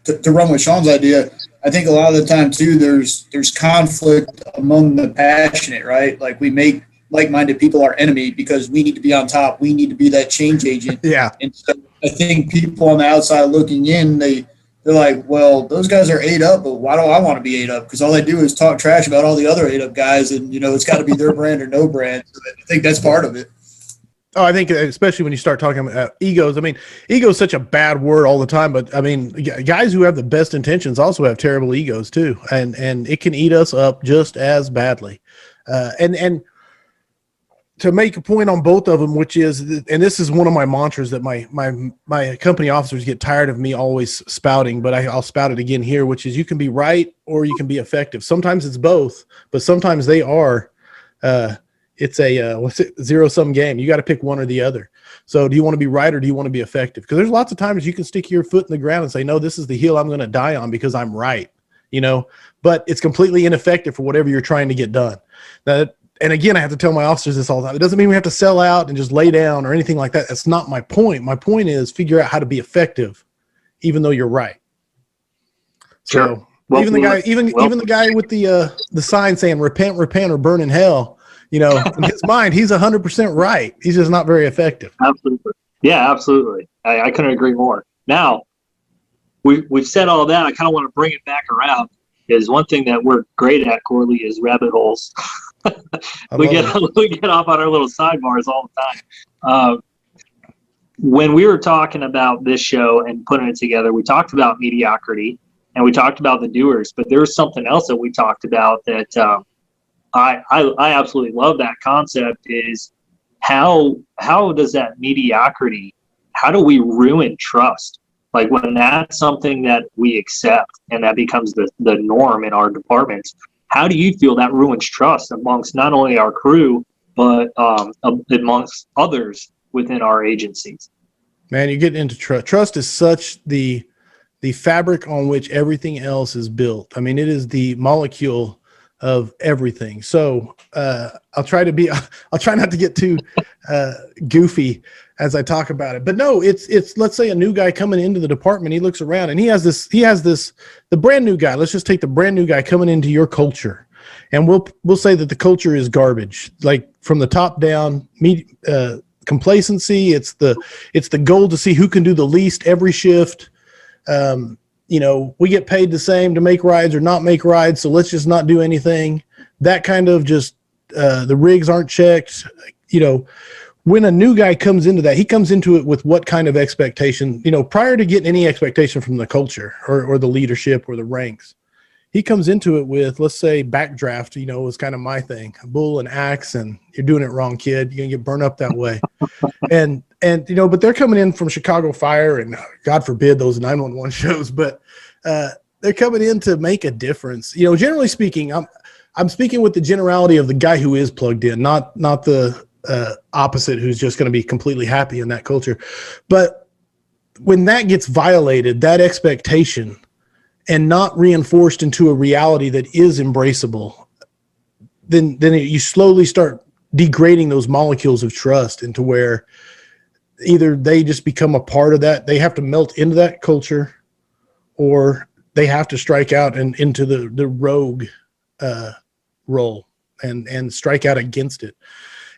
To run with Sean's idea, I think a lot of the time too, there's conflict among the passionate, right? Like, we make like-minded people our enemy because we need to be on top. We need to be that change agent. Yeah. And so I think people on the outside looking in, they're like, well, those guys are 8 up, but why do I want to be 8 up? Because all they do is talk trash about all the other 8 up guys, and it's got to be their brand or no brand. So I think that's part of it. Oh, I think especially when you start talking about egos. I mean, ego is such a bad word all the time, but I mean, guys who have the best intentions also have terrible egos too, and it can eat us up just as badly. And to make a point on both of them, which is, and this is one of my mantras that my company officers get tired of me always spouting, but I'll spout it again here, which is, you can be right or you can be effective. Sometimes it's both, but sometimes they are. It's a zero-sum game. You got to pick one or the other. So do you want to be right or do you want to be effective? Because there's lots of times you can stick your foot in the ground and say, no, this is the hill I'm going to die on because I'm right, but it's completely ineffective for whatever you're trying to get done. Now, and again, I have to tell my officers this all the time. It doesn't mean we have to sell out and just lay down or anything like that. That's not my point. My point is figure out how to be effective, even though you're right. Sure. So even the guy with the sign saying repent, or burn in hell, in his mind, he's 100% right. He's just not very effective. Absolutely. Yeah, absolutely. I couldn't agree more. Now, we've said all that. I kind of want to bring it back around. Is one thing that we're great at, Corley, is rabbit holes. we get off on our little sidebars all the time. When we were talking about this show and putting it together, we talked about mediocrity and we talked about the doers, but there was something else that we talked about that I absolutely love. That concept is how does that mediocrity, how do we ruin trust? Like when that's something that we accept and that becomes the norm in our departments, how do you feel that ruins trust amongst not only our crew, but amongst others within our agencies? Man, you get into trust. Trust is such the fabric on which everything else is built. I mean, it is the molecule of everything. So I'll try not to get too goofy as I talk about it, but no, it's let's say a new guy coming into the department, he looks around and he has this, the brand new guy. Let's just take the brand new guy coming into your culture. And we'll say that the culture is garbage, like from the top down, complacency. It's the goal to see who can do the least every shift. We get paid the same to make rides or not make rides. So let's just not do anything. That kind of just, the rigs aren't checked. When a new guy comes into that, he comes into it with what kind of expectation, prior to getting any expectation from the culture or the leadership or the ranks, he comes into it with, let's say, backdraft, was kind of my thing, a bull and axe, and you're doing it wrong, kid. You're going to get burned up that way. and but they're coming in from Chicago Fire and God forbid those 911 shows, but they're coming in to make a difference. Generally speaking, I'm speaking with the generality of the guy who is plugged in, not the opposite who's just going to be completely happy in that culture. But when that gets violated, that expectation, and not reinforced into a reality that is embraceable, then you slowly start degrading those molecules of trust into where either they just become a part of that, they have to melt into that culture, or they have to strike out and into the rogue role and strike out against it.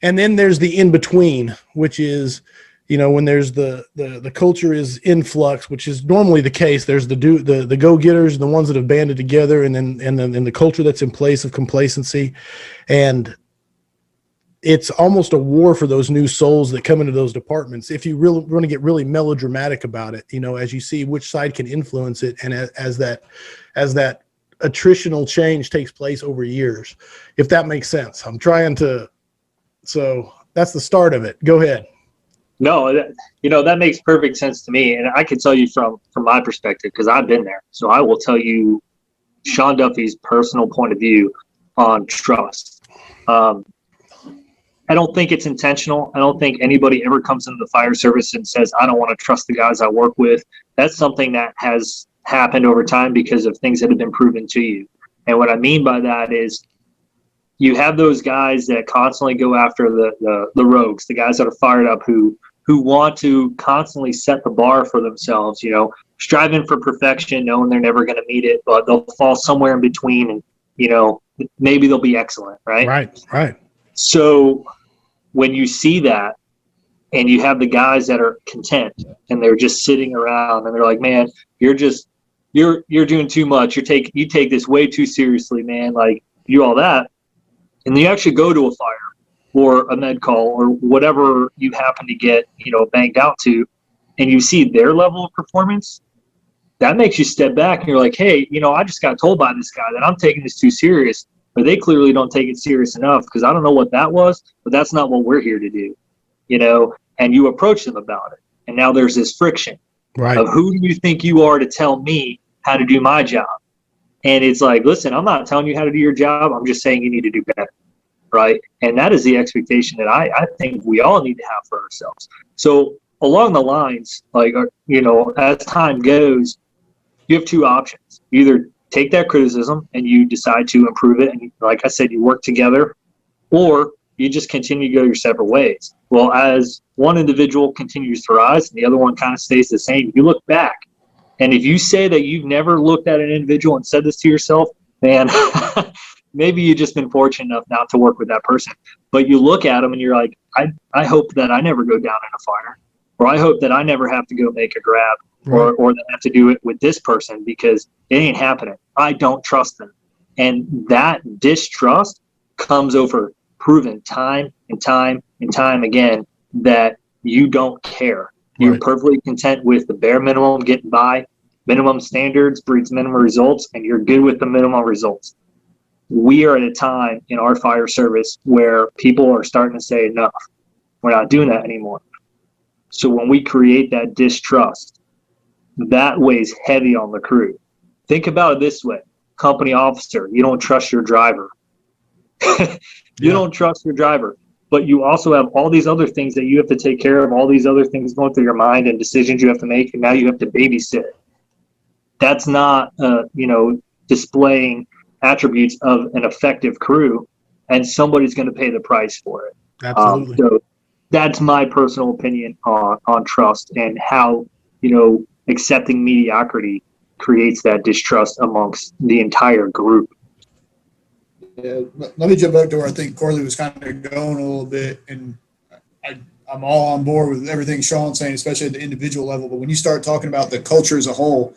And then there's the in between, which is, when there's the culture is in flux, which is normally the case. There's the go-getters, the ones that have banded together, and then the culture that's in place of complacency. And it's almost a war for those new souls that come into those departments. If you really want to get really melodramatic about it, as you see which side can influence it, and as that attritional change takes place over years, if that makes sense. So that's the start of it. Go ahead. No, that makes perfect sense to me. And I can tell you from my perspective, because I've been there. So I will tell you Sean Duffy's personal point of view on trust. I don't think it's intentional. I don't think anybody ever comes into the fire service and says, I don't want to trust the guys I work with. That's something that has happened over time because of things that have been proven to you. And what I mean by that is you have those guys that constantly go after the rogues, the guys that are fired up, who want to constantly set the bar for themselves, striving for perfection, knowing they're never going to meet it, but they'll fall somewhere in between and, maybe they'll be excellent. Right. Right. So when you see that and you have the guys that are content and they're just sitting around and they're like, man, you're doing too much. You take this way too seriously, man. Like, you all that. And you actually go to a fire or a med call or whatever you happen to get, banged out to, and you see their level of performance, that makes you step back and you're like, hey, I just got told by this guy that I'm taking this too serious, but they clearly don't take it serious enough, because I don't know what that was, but that's not what we're here to do, and you approach them about it. And now there's this friction of who do you think you are to tell me how to do my job? And it's like, listen, I'm not telling you how to do your job. I'm just saying you need to do better, right? And that is the expectation that I think we all need to have for ourselves. So along the lines, as time goes, you have two options. You either take that criticism and you decide to improve it. And like I said, you work together or you just continue to go your separate ways. Well, as one individual continues to rise and the other one kind of stays the same, you look back. And if you say that you've never looked at an individual and said this to yourself, man, maybe you've just been fortunate enough not to work with that person. But you look at them and you're like, I hope that I never go down in a fire, or I hope that I never have to go make a grab, or that I have to do it with this person, because it ain't happening. I don't trust them. And that distrust comes over proven time and time and time again that you don't care. You're perfectly content with the bare minimum, getting by. Minimum standards breeds minimum results, and you're good with the minimum results. We are at a time in our fire service where people are starting to say, enough, we're not doing that anymore. So when we create that distrust, that weighs heavy on the crew. Think about it this way. Company officer, you don't trust your driver. You don't trust your driver. But you also have all these other things that you have to take care of, all these other things going through your mind and decisions you have to make, and now you have to babysit. That's not, displaying attributes of an effective crew, and somebody's going to pay the price for it. Absolutely. So that's my personal opinion on trust, and how, accepting mediocrity creates that distrust amongst the entire group. Yeah, let me jump back to where I think Corley was kind of going a little bit, and I'm all on board with everything Sean's saying, especially at the individual level. But when you start talking about the culture as a whole,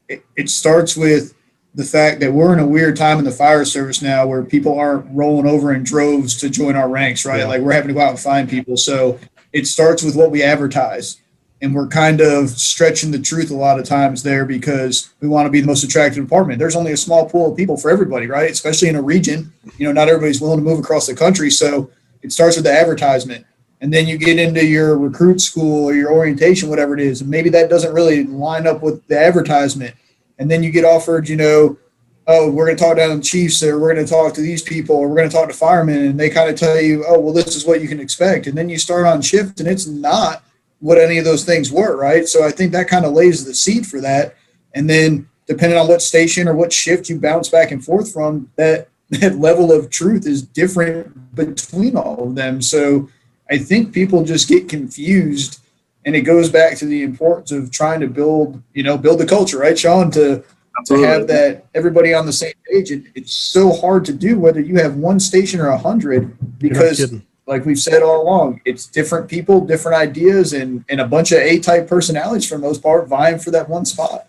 it starts with the fact that we're in a weird time in the fire service now where people aren't rolling over in droves to join our ranks, right? Like, we're having to go out and find people. So it starts with what we advertise. And we're kind of stretching the truth a lot of times there because we want to be the most attractive department. There's only a small pool of people for everybody, right? Especially in a region. Not everybody's willing to move across the country. So it starts with the advertisement. And then you get into your recruit school or your orientation, whatever it is. And maybe that doesn't really line up with the advertisement. And then you get offered, oh, we're going to talk down to the chiefs, or we're going to talk to these people, or we're going to talk to firemen. And they kind of tell you, oh, well, this is what you can expect. And then you start on shift and it's not what any of those things were, right? So I think that kind of lays the seed for that. And then depending on what station or what shift you bounce back and forth from, that level of truth is different between all of them. So I think people just get confused, and it goes back to the importance of trying to build the culture, right, Sean, to have that everybody on the same page. It's so hard to do whether you have one station or 100, because like we've said all along, it's different people, different ideas, and a bunch of A-type personalities for the most part vying for that one spot.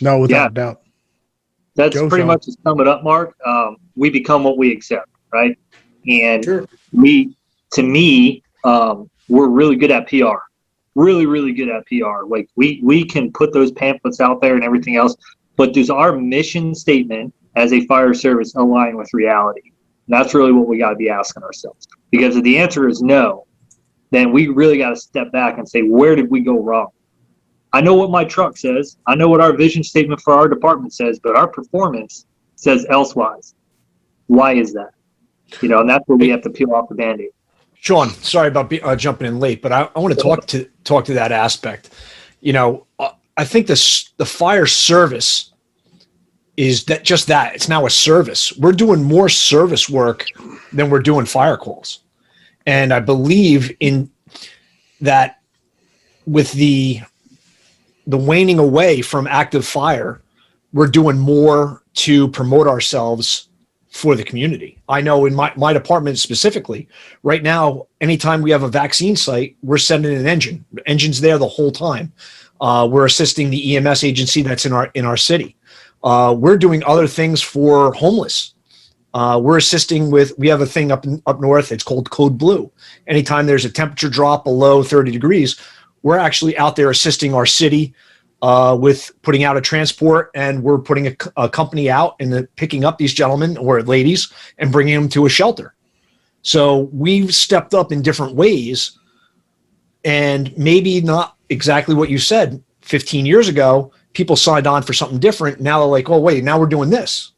No, without doubt. That's pretty much to sum it up, Mark. We become what we accept, right? And we're really good at PR. Really, really good at PR. Like, we can put those pamphlets out there and everything else, but does our mission statement as a fire service align with reality? And that's really what we got to be asking ourselves. Because if the answer is no, then we really got to step back and say, where did we go wrong? I know what my truck says. I know what our vision statement for our department says, but our performance says elsewise. Why is that? And that's where we have to peel off the Band-Aid. Sean, sorry about jumping in late, but I want to talk to that aspect. I think the fire service is that it's now a service. We're doing more service work than we're doing fire calls. And I believe in that with the waning away from active fire, we're doing more to promote ourselves for the community. I know in my department specifically, right now, anytime we have a vaccine site, we're sending an engine. The engine's there the whole time. We're assisting the EMS agency that's in our city. We're doing other things for homeless. We're assisting we have a thing up north. It's called Code Blue. Anytime there's a temperature drop below 30 degrees, we're actually out there assisting our city with putting out a transport, and we're putting a company out and picking up these gentlemen or ladies and bringing them to a shelter. So we've stepped up in different ways, and maybe not exactly what you said 15 years ago. People signed on for something different. Now they're like, oh, wait, now we're doing this.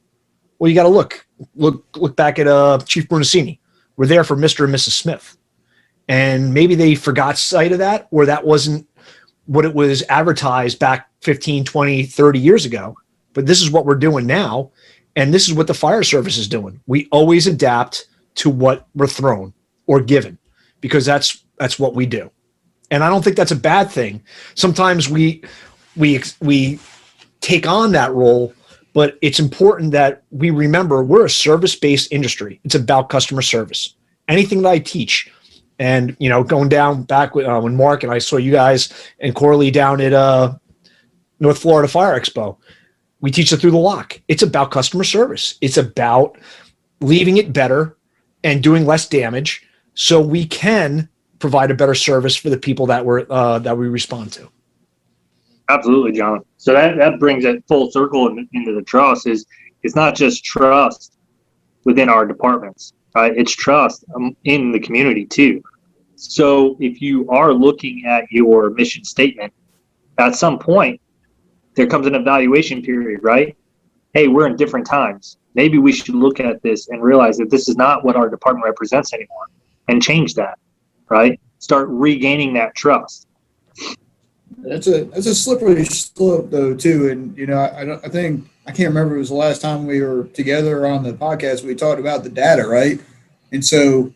Well, you got to look back at Chief Brunacini. We're there for Mr. and Mrs. Smith. And maybe they forgot sight of that, or that wasn't what it was advertised back 15, 20, 30 years ago. But this is what we're doing now. And this is what the fire service is doing. We always adapt to what we're thrown or given, because that's what we do. And I don't think that's a bad thing. Sometimes we take on that role, but it's important that we remember we're a service-based industry. It's about customer service. Anything that I teach, and going down back when Mark and I saw you guys and Corley down at North Florida Fire Expo, we teach it through the lock. It's about customer service. It's about leaving it better and doing less damage, so we can provide a better service for the people that we respond to. Absolutely, John. So that brings it full circle into the trust. It's not just trust within our departments, right? It's trust in the community too. So if you are looking at your mission statement, at some point there comes an evaluation period, right? Hey, we're in different times. Maybe we should look at this and realize that this is not what our department represents anymore, and change that, right? Start regaining that trust. That's a slippery slope though too, and I can't remember if it was the last time we were together on the podcast. We talked about the data, right? And so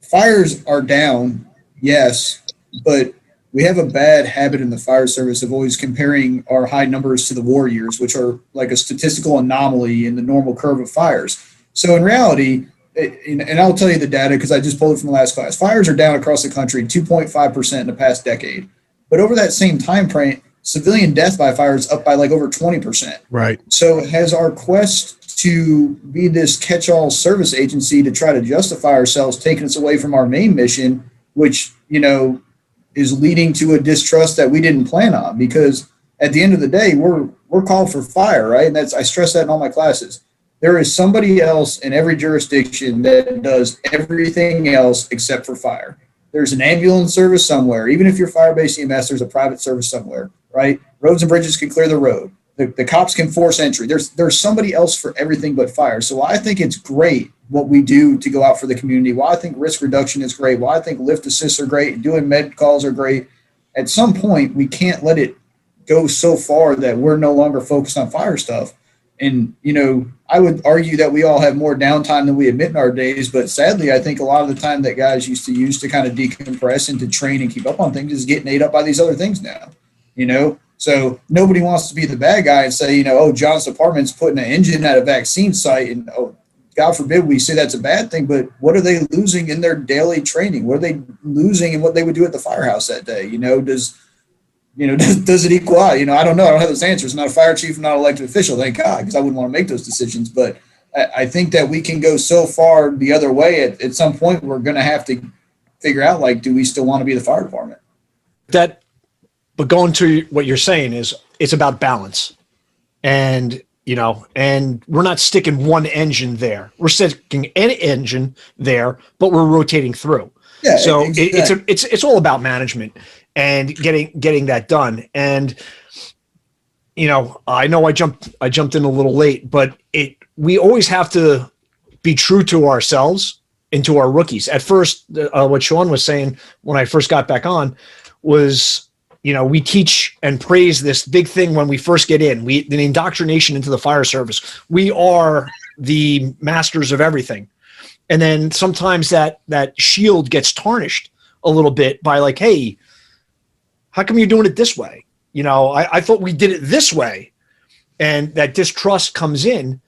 fires are down, yes, but we have a bad habit in the fire service of always comparing our high numbers to the war years, which are like a statistical anomaly in the normal curve of fires. So in reality, and I'll tell you the data because I just pulled it from the last class, fires are down across the country 2.5% in the past decade. But over that same time frame, civilian death by fire is up by like over 20%. Right. So has our quest to be this catch-all service agency to try to justify ourselves taken us away from our main mission, which, is leading to a distrust that we didn't plan on? Because at the end of the day, we're called for fire, right? And I stress that in all my classes. There is somebody else in every jurisdiction that does everything else except for fire. There's an ambulance service somewhere. Even if you're fire-based EMS, there's a private service somewhere, right? Roads and bridges can clear the road. The cops can force entry. There's somebody else for everything but fire. So I think it's great what we do to go out for the community. Why I think risk reduction is great. Why I think lift assists are great. Doing med calls are great. At some point, we can't let it go so far that we're no longer focused on fire stuff. And, I would argue that we all have more downtime than we admit in our days. But sadly, I think a lot of the time that guys used to use to kind of decompress and to train and keep up on things is getting ate up by these other things now, So nobody wants to be the bad guy and say, John's department's putting an engine at a vaccine site, and God forbid we say that's a bad thing, but what are they losing in their daily training? What are they losing in what they would do at the firehouse that day? Does it equal out? I don't know. I don't have those answers. I'm not a fire chief, I'm not an elected official, thank God, because I wouldn't want to make those decisions. But I think that we can go so far the other way. At some point, we're going to have to figure out, do we still want to be the fire department? But going to what you're saying is it's about balance, and we're not sticking one engine there. We're sticking an engine there, but we're rotating through. Yeah, so exactly. It's all about management and getting that done. And I know I jumped in a little late, but we always have to be true to ourselves and to our rookies. At first, what Sean was saying when I first got back on was, we teach and praise this big thing when we first get in. The indoctrination into the fire service. We are the masters of everything. And then sometimes that shield gets tarnished a little bit by hey, how come you're doing it this way? I thought we did it this way. And that distrust comes in.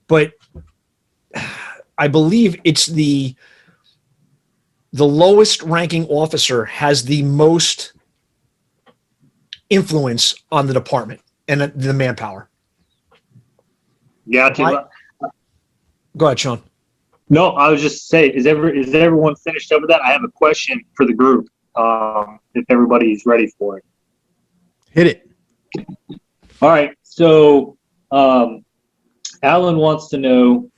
But I believe it's the lowest ranking officer has the most influence on the department and the manpower. Yeah. Go ahead, Sean. No, I was just saying, is everyone finished up with that? I have a question for the group. If everybody's ready for it. Hit it. All right. So, Alan wants to know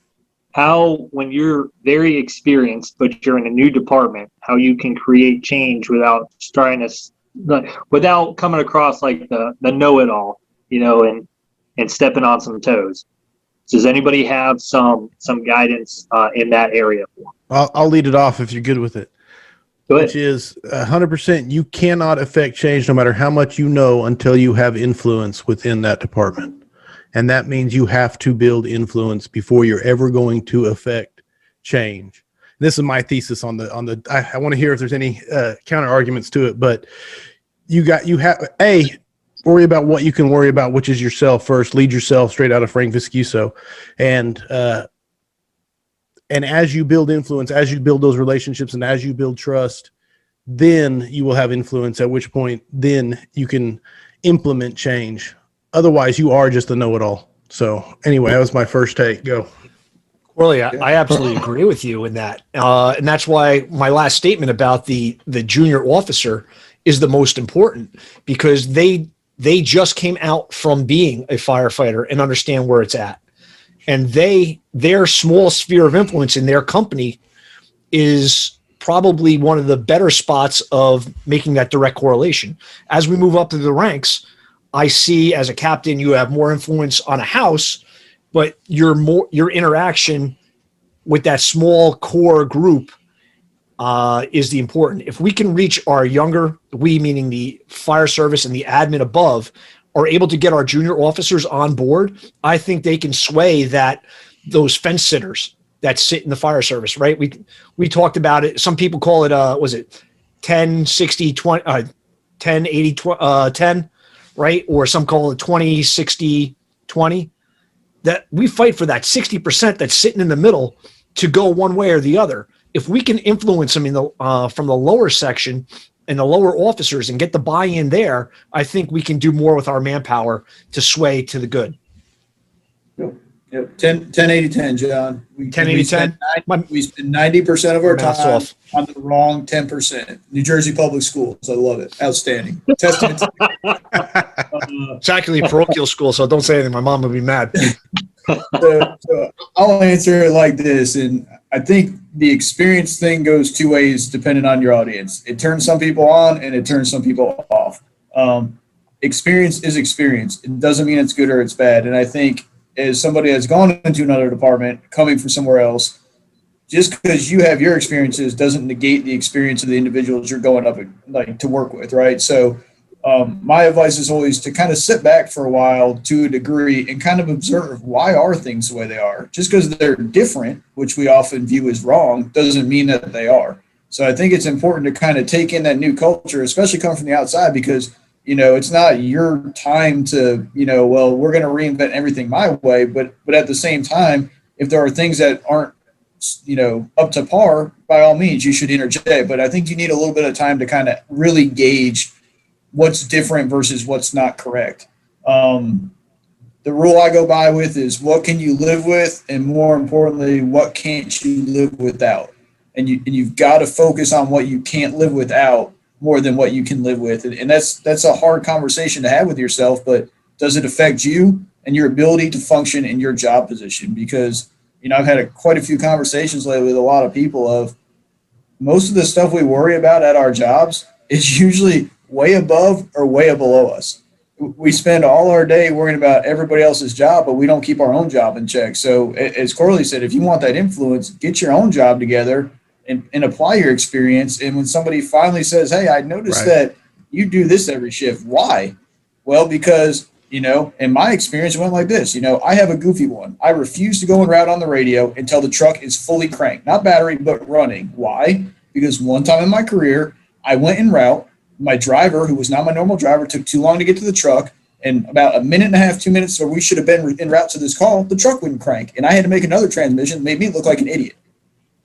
how, when you're very experienced, but you're in a new department, how you can create change without without coming across like the know-it-all, and stepping on some toes. Does anybody have some guidance in that area? I'll lead it off if you're good with it. Which is 100%. You cannot affect change no matter how much you know until you have influence within that department. And that means you have to build influence before you're ever going to affect change. This is my thesis on the, I want to hear if there's any counter arguments to it, but you have worry about what you can worry about, which is yourself first. Lead yourself, straight out of Frank Viscuso. And as you build influence, as you build those relationships, and as you build trust, then you will have influence, at which point then you can implement change. Otherwise, you are just a know-it-all. So anyway, that was my first take. Go. Corley, I absolutely agree with you in that. And that's why my last statement about the junior officer is the most important, because they just came out from being a firefighter and understand where it's at. And their small sphere of influence in their company is probably one of the better spots of making that direct correlation. As we move up to the ranks, I see as a captain, you have more influence on a house, but your interaction with that small core group is the important. If we can reach our younger, we meaning the fire service and the admin above, are able to get our junior officers on board, I think they can sway those fence sitters that sit in the fire service, right? We talked about it. Some people call it, was it 10, 60, 20, 10, 80, 10, right? Or some call it 20, 60, 20. That we fight for that 60% that's sitting in the middle to go one way or the other. If we can influence them from the lower section and the lower officers and get the buy-in there, I think we can do more with our manpower to sway to the good. Yep. 10, 80, 10, John. 10, 80, 10? We spend 90% of our Math's time off. on the wrong 10%. New Jersey Public Schools. I love it. Outstanding. Testament to It's actually a parochial school, so don't say anything. My mom would be mad. So I'll answer it like this, and I think the experience thing goes two ways depending on your audience. It turns some people on and it turns some people off. Experience is experience. It doesn't mean it's good or it's bad. And I think as somebody that's gone into another department, coming from somewhere else, just because you have your experiences doesn't negate the experience of the individuals you're going up to work with, right? So my advice is always to kind of sit back for a while to a degree and kind of observe, why are things the way they are? Just because they're different, which we often view as wrong, doesn't mean that they are. So I think it's important to kind of take in that new culture, especially coming from the outside, because, it's not your time to, we're going to reinvent everything my way. But at the same time, if there are things that aren't, up to par, by all means, you should interject. But I think you need a little bit of time to kind of really gauge what's different versus what's not correct. The rule I go by with is, what can you live with? And more importantly, what can't you live without? And you've got to focus on what you can't live without more than what you can live with. And that's a hard conversation to have with yourself, but does it affect you and your ability to function in your job position? Because, I've had quite a few conversations lately with a lot of people of most of the stuff we worry about at our jobs is usually way above or way below us. We spend all our day worrying about everybody else's job, but we don't keep our own job in check. So as Corley said, if you want that influence, get your own job together and apply your experience. And when somebody finally says, hey, I noticed that you do this every shift. Why? Well, because, in my experience, it went like this. I have a goofy one. I refuse to go en route on the radio until the truck is fully cranked, not battery, but running. Why? Because one time in my career, I went en route. My driver, who was not my normal driver, took too long to get to the truck. And about a minute and a half, 2 minutes, where we should have been en route to this call, the truck wouldn't crank. And I had to make another transmission, made me look like an idiot.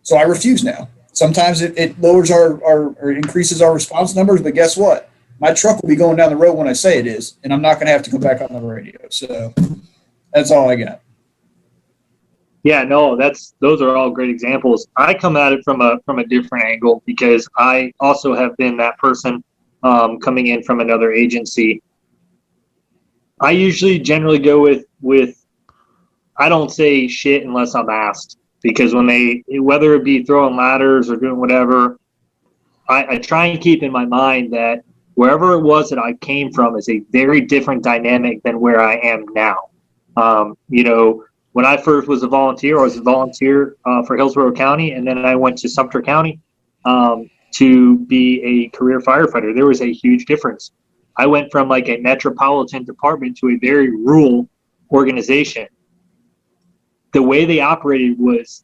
So I refuse now. Sometimes it lowers or increases our response numbers, but guess what? My truck will be going down the road when I say it is, and I'm not going to have to come back on the radio. So that's all I got. Yeah, no, those are all great examples. I come at it from a different angle, because I also have been that person coming in from another agency. I usually generally go with I don't say shit unless I'm asked, because whether it be throwing ladders or doing whatever, I try and keep in my mind that wherever it was that I came from is a very different dynamic than where I am now. When I first was a volunteer, I was a volunteer for Hillsborough County, and then I went to Sumter County to be a career firefighter. There was a huge difference. I went from like a metropolitan department to a very rural organization, the way they operated was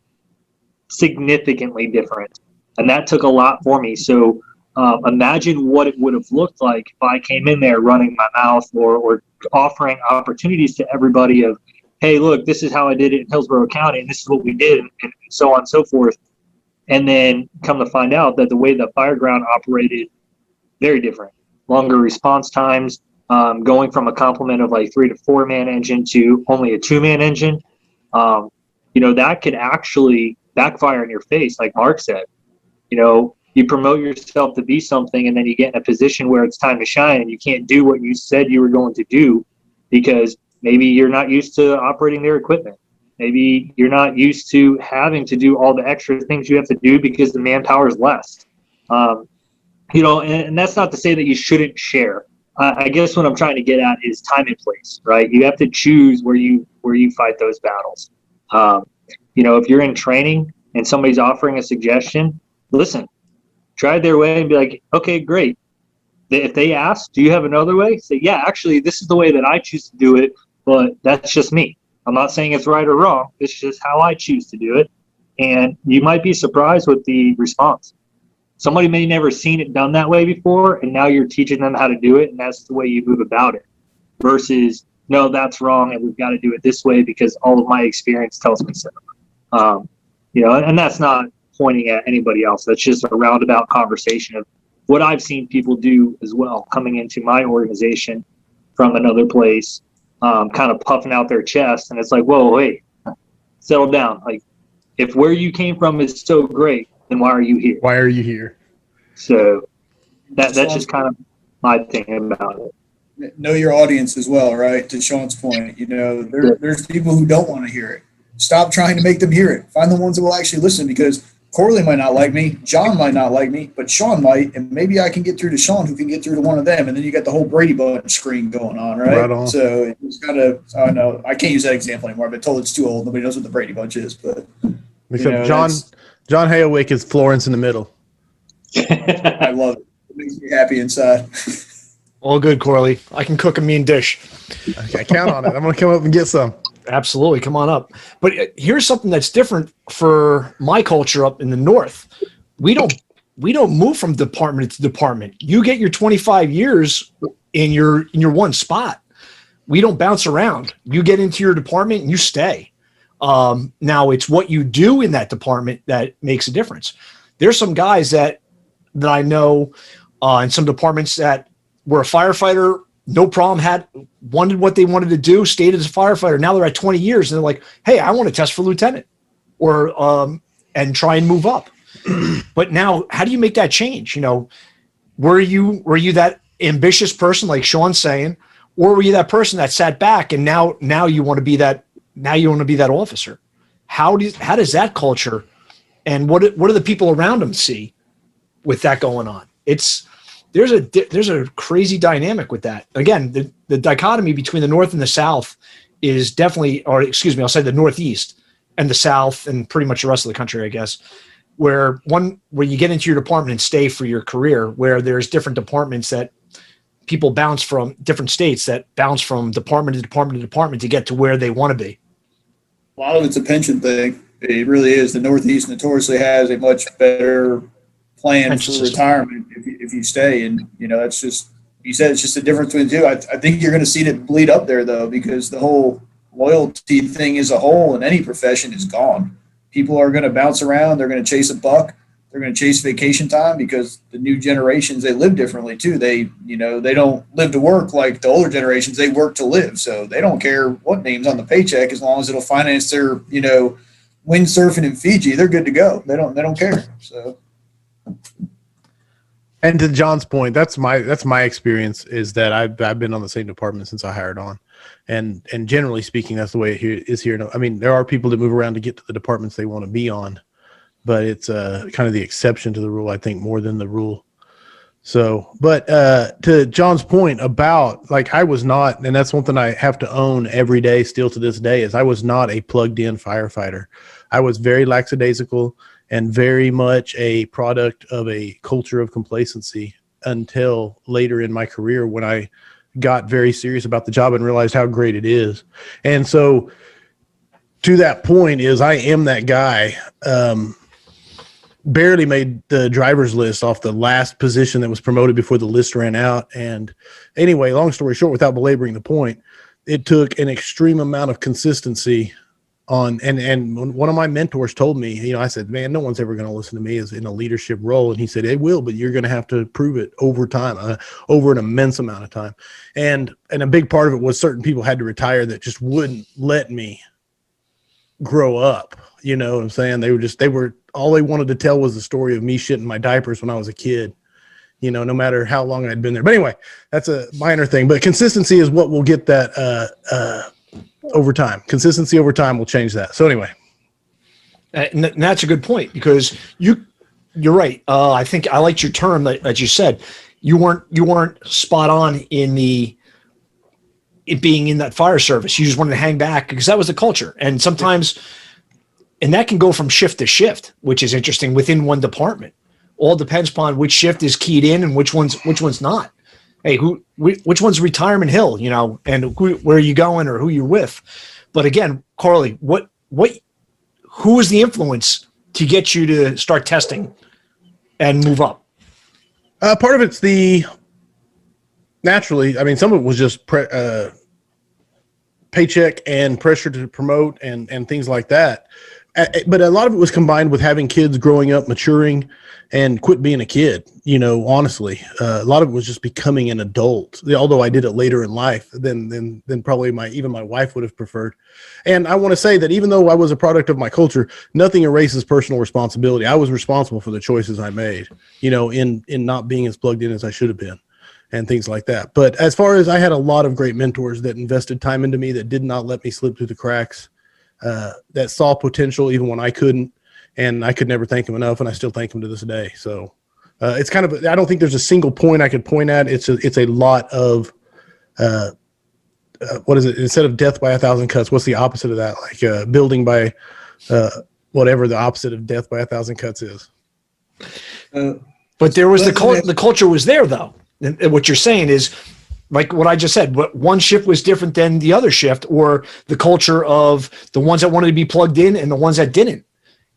significantly different. And that took a lot for me. So imagine what it would have looked like if I came in there running my mouth or offering opportunities to everybody of, hey, look, this is how I did it in Hillsborough County, and this is what we did, and so on and so forth. And then come to find out that the way the Fireground operated, very different. Longer response times, going from a complement of like 3 to 4 man engine to only a 2-man engine. That could actually backfire in your face, like Mark said. You promote yourself to be something, and then you get in a position where it's time to shine, and you can't do what you said you were going to do because maybe you're not used to operating their equipment. Maybe you're not used to having to do all the extra things you have to do because the manpower is less. And that's not to say that you shouldn't share. I guess what I'm trying to get at is time and place, right? You have to choose where you fight those battles. If you're in training and somebody's offering a suggestion, listen, try it their way and be like, okay, great. If they ask, do you have another way? Say, yeah, actually, this is the way that I choose to do it, but that's just me. I'm not saying it's right or wrong. It's just how I choose to do it. And you might be surprised with the response. Somebody may never seen it done that way before, and now you're teaching them how to do it, and that's the way you move about it. Versus, no, that's wrong, and we've got to do it this way because all of my experience tells me so. And that's not pointing at anybody else. That's just a roundabout conversation of what I've seen people do as well, coming into my organization from another place, kind of puffing out their chest, and it's like, whoa, wait, settle down. Like, if where you came from is so great, then why are you here? Why are you here? So that's just kind of my thing about it. Know your audience as well, right? To Sean's point, there's people who don't want to hear it. Stop trying to make them hear it. Find the ones that will actually listen, because Corley might not like me, John might not like me, but Sean might, and maybe I can get through to Sean, who can get through to one of them, and then you got the whole Brady Bunch screen going on, right? Right on. So it's kind of, I know I can't use that example anymore. I've been told it's too old. Nobody knows what the Brady Bunch is, but except John Hayowick is Florence in the middle. I love it. It makes me happy inside. All good, Corley. I can cook a mean dish. Okay, count on it. I'm going to come up and get some. Absolutely. Come on up. But here's something that's different for my culture up in the North. We don't move from department to department. You get your 25 years in your one spot. We don't bounce around. You get into your department and you stay. Now it's what you do in that department that makes a difference. There's some guys that I know in some departments that were a firefighter, no problem, wanted what they wanted to do, stayed as a firefighter. Now they're at 20 years and they're like, hey, I want to test for lieutenant or and try and move up. But now, how do you make that change? Were you that ambitious person like Sean's saying, or were you that person that sat back and now you want to be that officer? How does that culture and what do the people around them see with that going on? There's a crazy dynamic with that. Again, the dichotomy between the North and the South is definitely, or excuse me, I'll say the Northeast and the South and pretty much the rest of the country, I guess, where you get into your department and stay for your career, where there's different departments that people bounce from, different states that bounce from department to department to department to get to where they want to be. A lot of it's a pension thing. It really is. The Northeast notoriously has a much better plan for retirement if you stay, and that's just, you said it's just a difference between the two. I think you're going to see it bleed up there though, because the whole loyalty thing as a whole in any profession is gone. People are going to bounce around. They're going to chase a buck. They're going to chase vacation time because the new generations, they live differently too. They don't live to work like the older generations. They work to live, so they don't care what name's on the paycheck as long as it'll finance their windsurfing in Fiji. They're good to go. They don't care. So. And to John's point, that's my experience, is that I've been on the same department since I hired on, and generally speaking, that's the way it is here. I mean, there are people that move around to get to the departments they want to be on, but it's kind of the exception to the rule, I think, more than the rule. So, but to John's point about, like, I was not, and that's something I have to own every day still to this day, is I was not a plugged-in firefighter. I was very lackadaisical and very much a product of a culture of complacency until later in my career when I got very serious about the job and realized how great it is. And so to that point is I am that guy. Barely made the driver's list off the last position that was promoted before the list ran out. And anyway, long story short, without belaboring the point, it took an extreme amount of consistency on, and one of my mentors told me, I said, man, no one's ever going to listen to me as in a leadership role. And he said, it will, but you're going to have to prove it over time, over an immense amount of time. And a big part of it was certain people had to retire that just wouldn't let me grow up. You know what I'm saying? All they wanted to tell was the story of me shitting my diapers when I was a kid, no matter how long I'd been there. But anyway, that's a minor thing, but consistency is what will get that, over time. Consistency over time will change that. So anyway. And that's a good point, because you're right. I think I liked your term that you said. You weren't spot on in it being in that fire service. You just wanted to hang back because that was the culture. And sometimes, and that can go from shift to shift, which is interesting within one department. All depends upon which shift is keyed in and which one's not. Hey, which one's retirement hill, and where are you going or who you're with? But again, Corley, who was the influence to get you to start testing and move up? Part of it's naturally, some of it was just paycheck and pressure to promote and things like that. But a lot of it was combined with having kids growing up, maturing, and quit being a kid. Honestly, a lot of it was just becoming an adult. Although I did it later in life than probably my wife would have preferred. And I want to say that even though I was a product of my culture, nothing erases personal responsibility. I was responsible for the choices I made. In not being as plugged in as I should have been, and things like that. But as far as I had a lot of great mentors that invested time into me, that did not let me slip through the cracks. That saw potential even when I couldn't, and I could never thank him enough, and I still thank him to this day. So it's kind of, I don't think there's a single point I could point at. It's a lot of, what is it? Instead of death by 1,000 cuts, what's the opposite of that? Like building by whatever the opposite of death by 1,000 cuts is. But there was the culture was there though. And what you're saying is, like what I just said, one shift was different than the other shift, or the culture of the ones that wanted to be plugged in and the ones that didn't.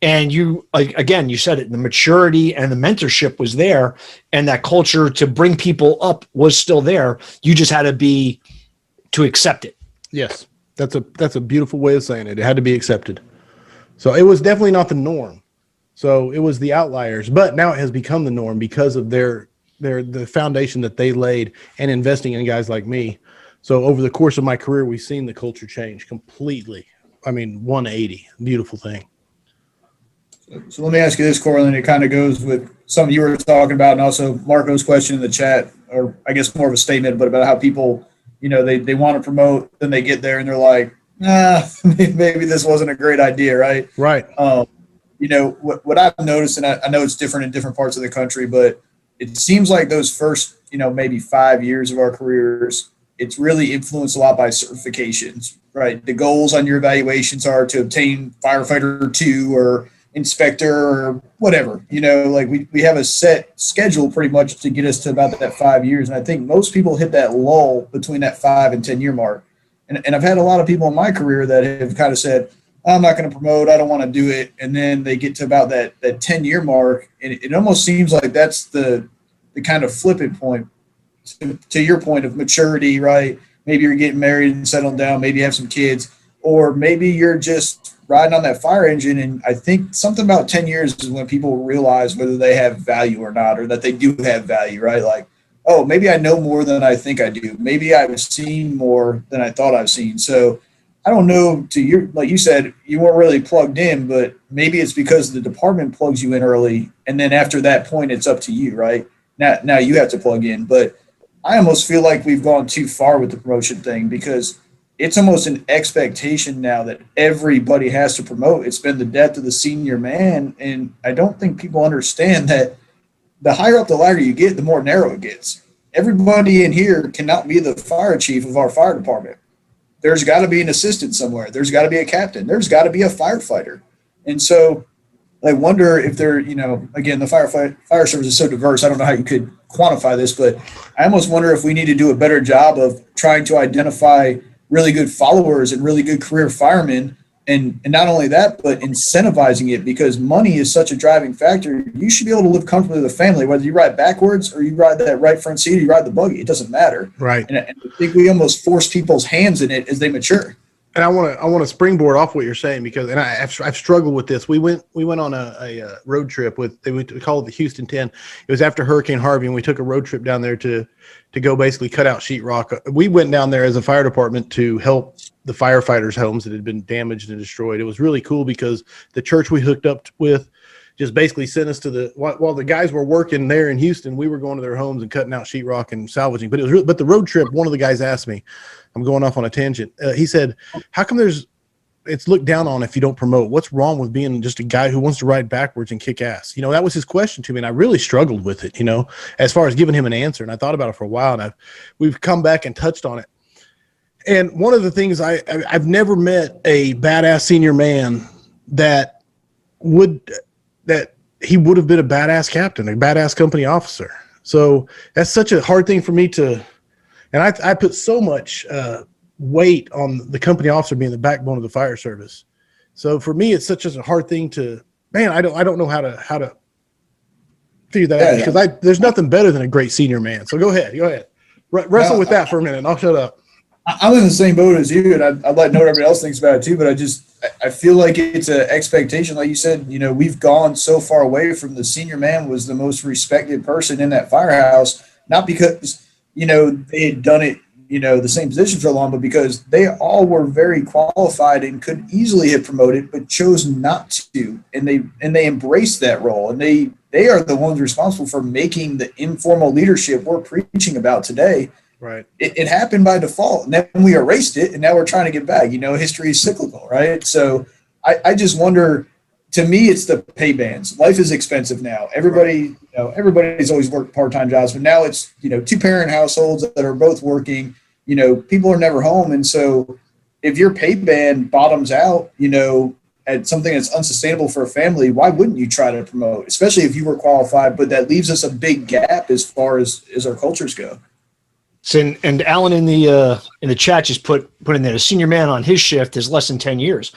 And you said it, the maturity and the mentorship was there, and that culture to bring people up was still there. You just had to accept it. Yes. That's a beautiful way of saying it. It had to be accepted. So it was definitely not the norm. So it was the outliers, but now it has become the norm because of the foundation that they laid and investing in guys like me. So over the course of my career, we've seen the culture change completely. 180, beautiful thing. So let me ask you this, Corley, and it kind of goes with something you were talking about, and also Marco's question in the chat, or I guess more of a statement, but about how people, they want to promote, then they get there and they're like, maybe this wasn't a great idea, right? Right. What I've noticed, and I know it's different in different parts of the country, but it seems like those first, maybe 5 years of our careers, it's really influenced a lot by certifications, right? The goals on your evaluations are to obtain firefighter 2 or inspector or whatever, we have a set schedule pretty much to get us to about that 5 years. And I think most people hit that lull between that 5 and 10 year mark. And I've had a lot of people in my career that have kind of said, I'm not going to promote, I don't want to do it. And then they get to about that 10 year mark. And it almost seems like that's the kind of flipping point to your point of maturity, right? Maybe you're getting married and settling down, maybe you have some kids, or maybe you're just riding on that fire engine. And I think something about 10 years is when people realize whether they have value or not, or that they do have value, right? Like, oh, maybe I know more than I think I do. Maybe I've seen more than I thought I've seen. So I don't know, like you said, you weren't really plugged in, but maybe it's because the department plugs you in early. And then after that point, it's up to you, right? Now you have to plug in. But I almost feel like we've gone too far with the promotion thing, because it's almost an expectation now that everybody has to promote. It's been the death of the senior man. And I don't think people understand that the higher up the ladder you get, the more narrow it gets. Everybody in here cannot be the fire chief of our fire department. There's got to be an assistant somewhere. There's got to be a captain. There's got to be a firefighter. And so I wonder if they're, again, the fire service is so diverse. I don't know how you could quantify this, but I almost wonder if we need to do a better job of trying to identify really good followers and really good career firemen. And not only that, but incentivizing it, because money is such a driving factor. You should be able to live comfortably with a family, whether you ride backwards or you ride that right front seat or you ride the buggy. It doesn't matter. Right. And I think we almost force people's hands in it as they mature. And I want to springboard off what you're saying, because I've struggled with this. We went on a road trip we called it the Houston 10. It was after Hurricane Harvey, and we took a road trip down there to go basically cut out sheetrock. We went down there as a fire department to help the firefighters' homes that had been damaged and destroyed. It was really cool because the church we hooked up with just basically sent us to while the guys were working there in Houston, we were going to their homes and cutting out sheetrock and salvaging. But but the road trip, one of the guys asked me, I'm going off on a tangent. He said, how come it's looked down on if you don't promote? What's wrong with being just a guy who wants to ride backwards and kick ass? That was his question to me. And I really struggled with it, as far as giving him an answer. And I thought about it for a while, and we've come back and touched on it. And one of the things I've never met a badass senior man that he would have been a badass captain, a badass company officer. So that's such a hard thing for me to, and I put so much weight on the company officer being the backbone of the fire service. So for me, it's such a hard thing to, I don't know how to figure that out, because there's nothing better than a great senior man. So go ahead. Wrestle with that for a minute, and I'll shut up. I'm in the same boat as you, and I'd like to know what everybody else thinks about it too, but I feel like it's an expectation. Like you said, we've gone so far away from the senior man was the most respected person in that firehouse, not because, they had done it, the same position for long, but because they all were very qualified and could easily have promoted, but chose not to. And they embraced that role, and they are the ones responsible for making the informal leadership we're preaching about today. Right. It happened by default, and then we erased it, and now we're trying to get back. History is cyclical, right? So I just wonder, to me, it's the pay bands. Life is expensive now. Everybody, everybody's always worked part-time jobs, but now it's, 2-parent households that are both working, people are never home. And so if your pay band bottoms out, at something that's unsustainable for a family, why wouldn't you try to promote, especially if you were qualified? But that leaves us a big gap as far as our cultures go. So, and Alan in the chat just put in there, a senior man on his shift is less than 10 years.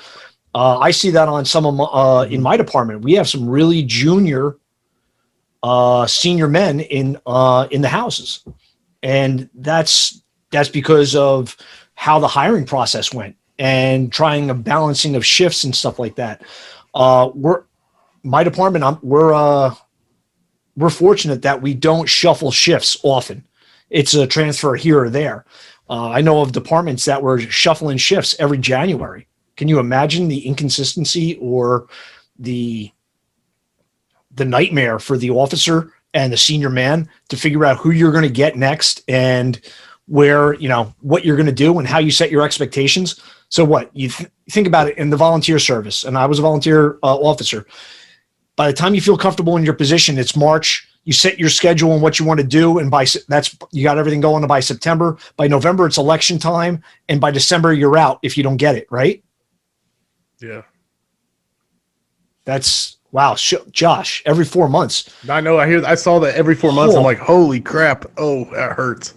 I see that on some of in my department. We have some really junior senior men in the houses, and that's because of how the hiring process went and trying a balancing of shifts and stuff like that. My department, we're fortunate that we don't shuffle shifts often. It's a transfer here or there. I know of departments that were shuffling shifts every January. Can you imagine the inconsistency or the nightmare for the officer and the senior man to figure out who you're going to get next and where, what you're going to do and how you set your expectations? So what you think about it in the volunteer service, and I was a volunteer officer. By the time you feel comfortable in your position, it's March. You set your schedule and what you want to do, and you got everything going by September. By November, it's election time, and by December, you're out if you don't get it, right? Yeah. That's wow, Josh. Every 4 months. I know. I saw that every 4 months. I'm like, holy crap! Oh, that hurts.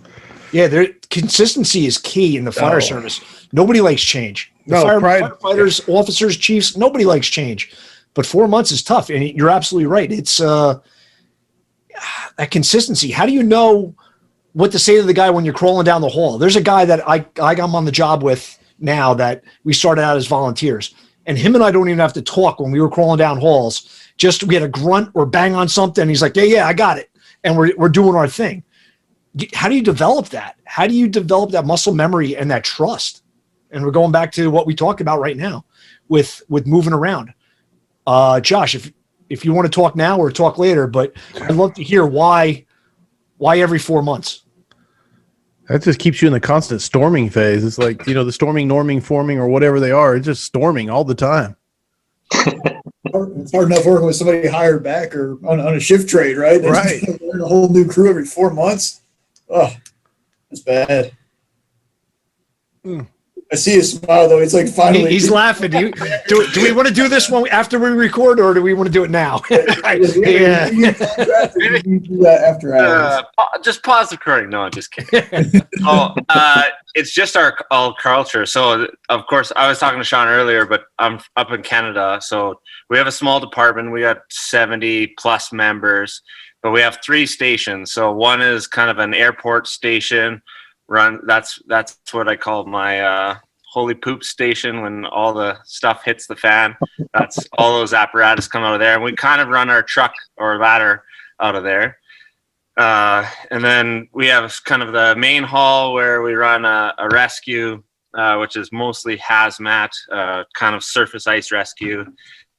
Yeah, consistency is key in the fire service. Nobody likes change. Firefighters, officers, chiefs, nobody likes change. But 4 months is tough, and you're absolutely right. It's that consistency. How do you know what to say to the guy when you're crawling down the hall? There's a guy that I'm on the job with now that we started out as volunteers, and him and I don't even have to talk when we were crawling down halls. Just we had a grunt or bang on something. And he's like, yeah, I got it, and we're doing our thing. How do you develop that? How do you develop that muscle memory and that trust? And we're going back to what we talked about right now with moving around. Josh, if you want to talk now or talk later, but I'd love to hear why every 4 months. That just keeps you in the constant storming phase. It's like, the storming, norming, forming, or whatever they are. It's just storming all the time. It's hard enough working with somebody hired back or on a shift trade, right? Right. Learn a whole new crew every 4 months. Oh, that's bad. I see his smile though. It's like finally. He's laughing. Do we want to do this one after we record, or do we want to do it now? Yeah. After hours. Just pause the recording. No, I'm just kidding. It's just our culture. So, of course, I was talking to Sean earlier, but I'm up in Canada. So we have a small department. We got 70 plus members, but we have 3 stations. So one is kind of an airport station. That's what I call my holy poop station. When all the stuff hits the fan, that's all those apparatus come out of there, and we kind of run our truck or ladder out of there. And then we have kind of the main hall where we run a rescue, which is mostly hazmat, kind of surface ice rescue,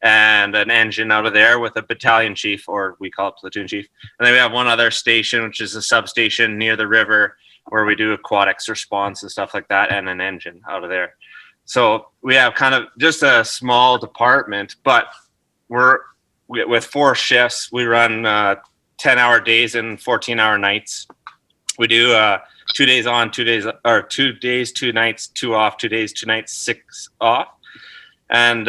and an engine out of there with a battalion chief, or we call it platoon chief. And then we have one other station, which is a substation near the river, where we do aquatics response and stuff like that, and an engine out of there. So we have kind of just a small department, but with 4 shifts. We run 10-hour days and 14-hour nights. We do 2 days on, 2 days, or 2 days, 2 nights, 2 off, 2 days, 2 nights, 6 off. And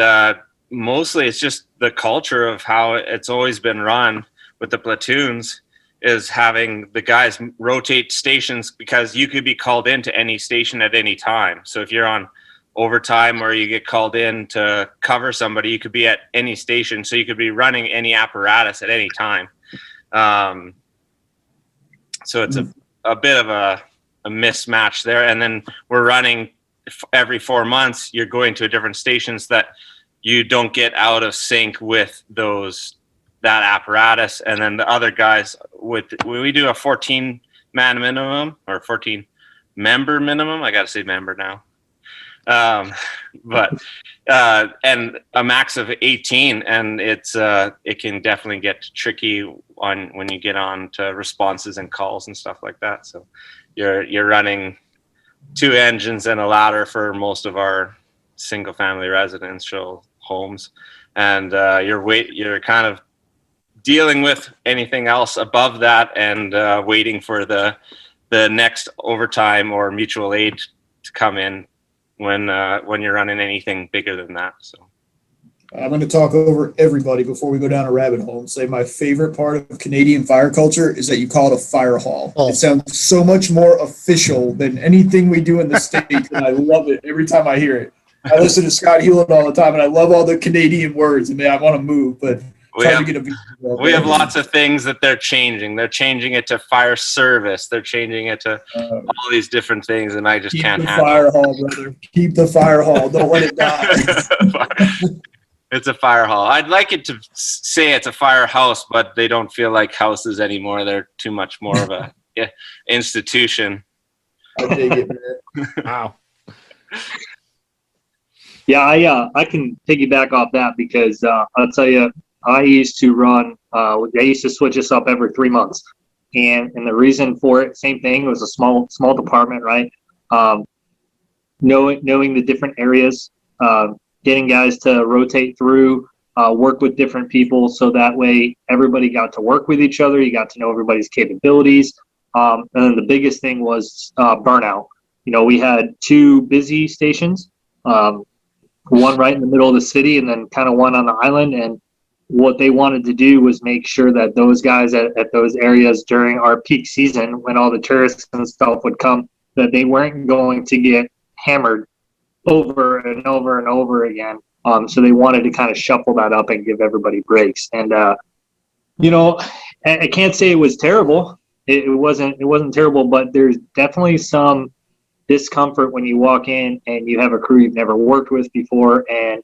mostly it's just the culture of how it's always been run with the platoons, is having the guys rotate stations, because you could be called into any station at any time. So if you're on overtime or you get called in to cover somebody, you could be at any station. So you could be running any apparatus at any time. So it's a bit of a mismatch there. And then we're running every 4 months, you're going to different stations that you don't get out of sync with that apparatus. And then the other guys, we do a 14-man minimum, or 14-member minimum. I got to say member now. But and a max of 18, and it can definitely get tricky when you get on to responses and calls and stuff like that. So you're running 2 engines and a ladder for most of our single family residential homes, and you're kind of dealing with anything else above that, and waiting for the next overtime or mutual aid to come in when you're running anything bigger than that. So I'm going to talk over everybody before we go down a rabbit hole and say my favorite part of Canadian fire culture is that you call it a fire hall. It sounds so much more official than anything we do in the States, and I love it every time I hear it. I listen to Scott Hewlett all the time, and I love all the Canadian words, and I want to move, but we have lots of things that they're changing. They're changing it to fire service. They're changing it to all these different things, and I just can't handle it. Keep the fire hall, brother. Keep the fire hall. Don't let it die. It's a fire hall. I'd like it to say it's a firehouse, but they don't feel like houses anymore. They're too much more of a institution. I dig it, man. Wow. Yeah, I can piggyback off that, because I'll tell you, I used to run, they used to switch us up every 3 months. And the reason for it, same thing, it was a small department, right? Knowing the different areas, getting guys to rotate through, work with different people, so that way everybody got to work with each other. You got to know everybody's capabilities. And then the biggest thing was burnout. We had 2 busy stations, one right in the middle of the city, and then kind of one on the island. And what they wanted to do was make sure that those guys at those areas during our peak season, when all the tourists and stuff would come, that they weren't going to get hammered over and over and over again. So they wanted to kind of shuffle that up and give everybody breaks. And I can't say it was terrible. It wasn't terrible, but there's definitely some discomfort when you walk in and you have a crew you've never worked with before, and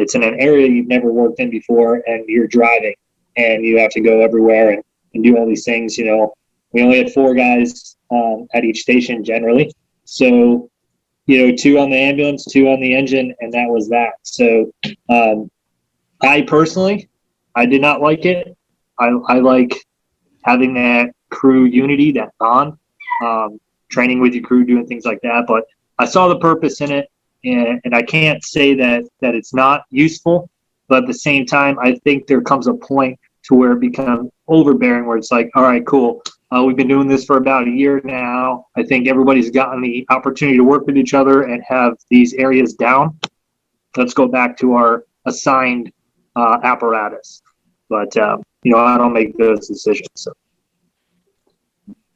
it's in an area you've never worked in before, and you're driving and you have to go everywhere and do all these things. We only had 4 guys at each station generally. So, 2 on the ambulance, 2 on the engine, and that was that. So I personally, I did not like it. I like having that crew unity, that bond, training with your crew, doing things like that. But I saw the purpose in it, and I can't say that it's not useful. But at the same time, I think there comes a point to where it becomes overbearing, where it's like, all right, cool. We've been doing this for about a year now. I think everybody's gotten the opportunity to work with each other and have these areas down. Let's go back to our assigned apparatus. But, I don't make those decisions. So.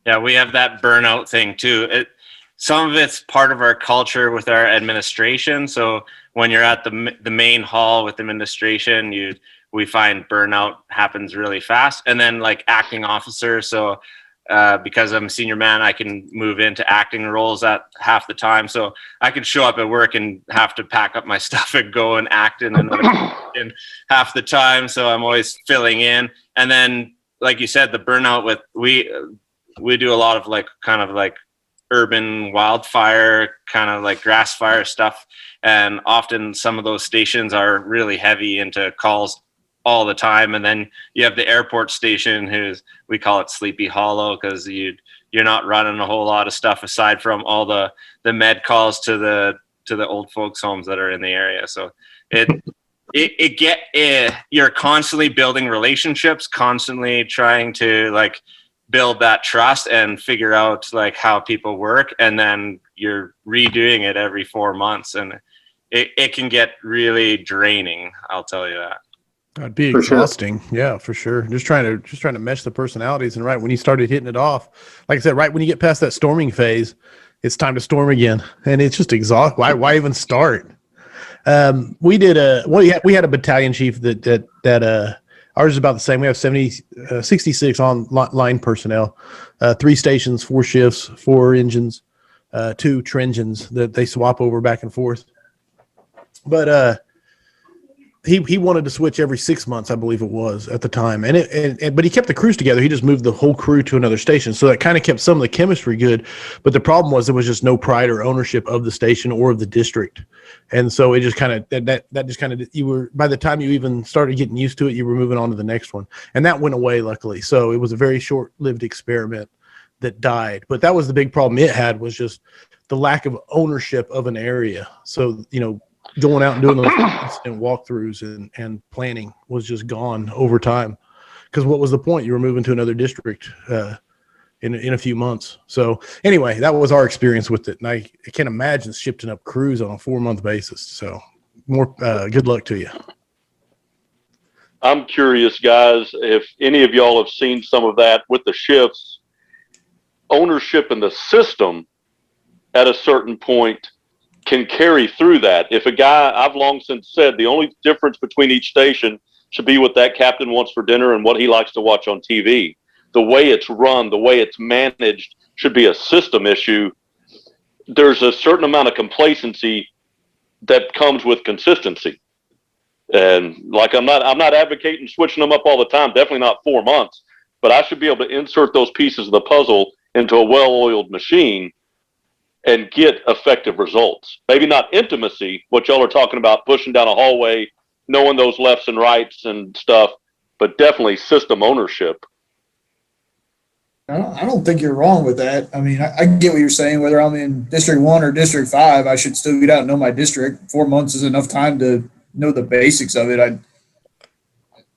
Yeah, we have that burnout thing too. Some of it's part of our culture with our administration. So when you're at the main hall with administration, we find burnout happens really fast. And then like acting officer. So because I'm a senior man, I can move into acting roles at half the time. So I can show up at work and have to pack up my stuff and go and act in another in half the time. So I'm always filling in. And then, like you said, the burnout with we do a lot of like kind of like urban wildfire, kind of like grass fire stuff. And often some of those stations are really heavy into calls all the time. And then you have the airport station we call it Sleepy Hollow, because you're not running a whole lot of stuff aside from all the med calls to the old folks homes that are in the area. So you're constantly building relationships, constantly trying to like build that trust and figure out like how people work, and then you're redoing it every 4 months, and it can get really draining, I'll tell you that. That'd be For exhausting. Sure. Yeah, for sure. Just trying to mesh the personalities, and right when you started hitting it off, like I said, right when you get past that storming phase, it's time to storm again, and it's just exhausting. Why even start? We had a battalion chief that ours is about the same. We have 66 on line personnel, 3 stations, 4 shifts, 4 engines, 2 engines that they swap over back and forth. But he wanted to switch every 6 months, I believe it was at the time. But he kept the crews together. He just moved the whole crew to another station. So that kind of kept some of the chemistry good. But the problem was there was just no pride or ownership of the station or of the district. And so it just kind of, that just kind of, by the time you even started getting used to it, you were moving on to the next one. And that went away, luckily. So it was a very short-lived experiment that died. But that was the big problem it had, was just the lack of ownership of an area. So, going out and doing those instant walkthroughs and planning was just gone over time. Because what was the point? You were moving to another district in a few months. So anyway, that was our experience with it. And I can't imagine shifting up crews on a 4-month basis. So more good luck to you. I'm curious, guys, if any of y'all have seen some of that with the shifts. Ownership in the system at a certain point can carry through that. If a guy, I've long since said, the only difference between each station should be what that captain wants for dinner and what he likes to watch on TV. The way it's run, the way it's managed should be a system issue. There's a certain amount of complacency that comes with consistency. And like, I'm not advocating switching them up all the time, definitely not 4 months, but I should be able to insert those pieces of the puzzle into a well-oiled machine and get effective results. Maybe not intimacy, what y'all are talking about, pushing down a hallway, knowing those lefts and rights and stuff, but definitely system ownership. I don't think you're wrong with that. I mean, I get what you're saying. Whether I'm in District 1 or District 5, I should still get out and know my district. 4 months is enough time to know the basics of it.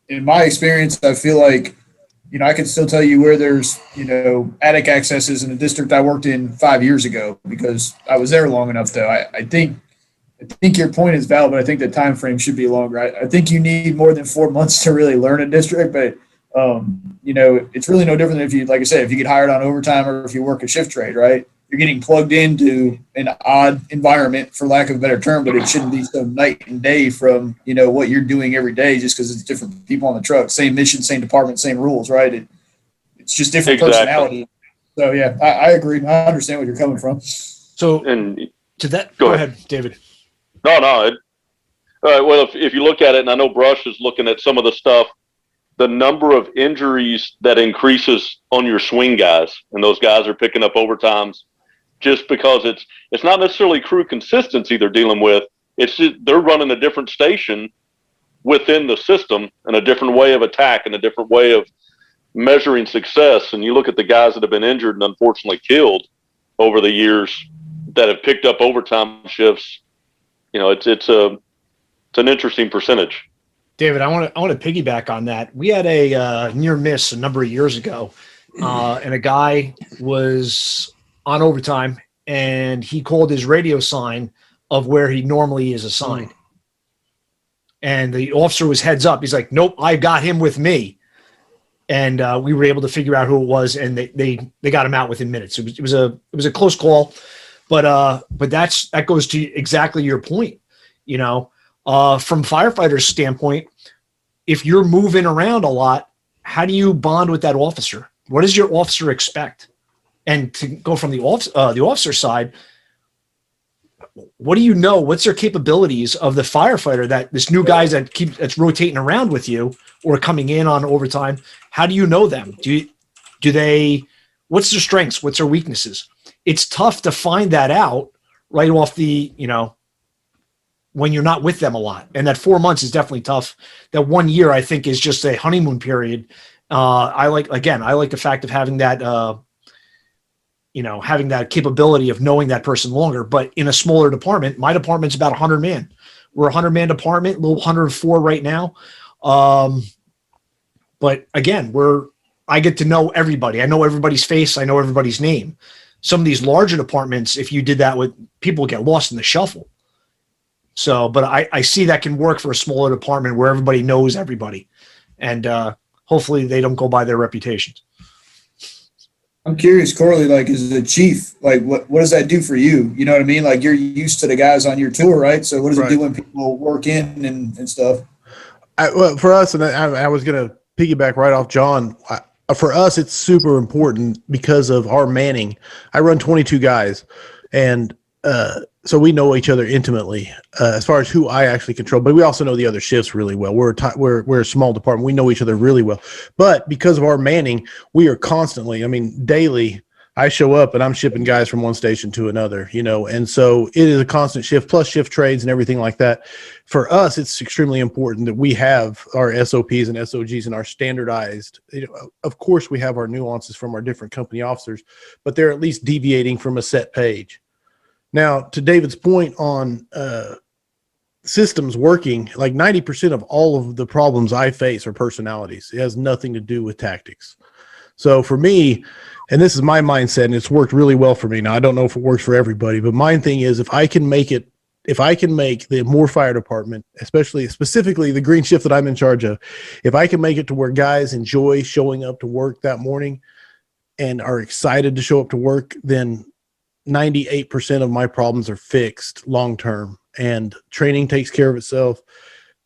In my experience, I feel like, I can still tell you where there's, attic accesses in a district I worked in 5 years ago because I was there long enough, though. I think your point is valid, but I think the time frame should be longer. I think you need more than 4 months to really learn a district, but it's really no different than if you, like I said, if you get hired on overtime or if you work a shift trade, right? You're getting plugged into an odd environment, for lack of a better term, but it shouldn't be some night and day from, what you're doing every day just because it's different people on the truck, same mission, same department, same rules, right? It's just different personality. So, yeah, I agree. I understand where you're coming from. So, And to that, go go ahead. ahead, David. No. All right. Well, if you look at it, and I know Brush is looking at some of the stuff, the number of injuries that increases on your swing guys, and those guys are picking up overtimes just because it's not necessarily crew consistency they're dealing with. It's just they're running a different station within the system and a different way of attack and a different way of measuring success. And you look at the guys that have been injured and unfortunately killed over the years that have picked up overtime shifts. It's an interesting percentage. David, I want to piggyback on that. We had a near miss a number of years ago, and a guy was on overtime, and he called his radio sign of where he normally is assigned. And the officer was heads up. He's like, nope, I got him with me. And we were able to figure out who it was, and they got him out within minutes. It was a close call, but that goes to exactly your point. You know, from firefighters' standpoint, if you're moving around a lot, how do you bond with that officer? What does your officer expect? And to go from the officer side, what do you know? What's their capabilities of the firefighter, that this new guys that's rotating around with you or coming in on overtime? How do you know them? What's their strengths? What's their weaknesses? It's tough to find that out right off when you're not with them a lot. And that 4 months is definitely tough. That 1 year, I think, is just a honeymoon period. I like the fact of having that, having that capability of knowing that person longer. But in a smaller department, my department's about 100 man. We're a 100-man department, a little 104 right now. But again, I get to know everybody. I know everybody's face. I know everybody's name. Some of these larger departments, if you did that with people, get lost in the shuffle. So, but I see that can work for a smaller department where everybody knows everybody, and hopefully they don't go by their reputations. I'm curious, Corley, like as a chief, like what does that do for you? You know what I mean? Like you're used to the guys on your tour, right? So what does it do when people work in and stuff? Well, for us, and I was going to piggyback right off John. For us, it's super important because of our manning. I run 22 guys, and so we know each other intimately as far as who I actually control. But we also know the other shifts really well. We're a small department. We know each other really well. But because of our manning, we are constantly, daily, I show up and I'm shipping guys from one station to another, and so it is a constant shift plus shift trades and everything like that. For us, it's extremely important that we have our SOPs and SOGs and our standardized, of course we have our nuances from our different company officers, but they're at least deviating from a set page. Now, to David's point on systems working, like 90% of all of the problems I face are personalities. It has nothing to do with tactics. So for me, and this is my mindset, and it's worked really well for me. Now, I don't know if it works for everybody, but my thing is if I can make the Moore Fire Department, specifically the green shift that I'm in charge of, if I can make it to where guys enjoy showing up to work that morning and are excited to show up to work, then 98% of my problems are fixed long-term, and training takes care of itself.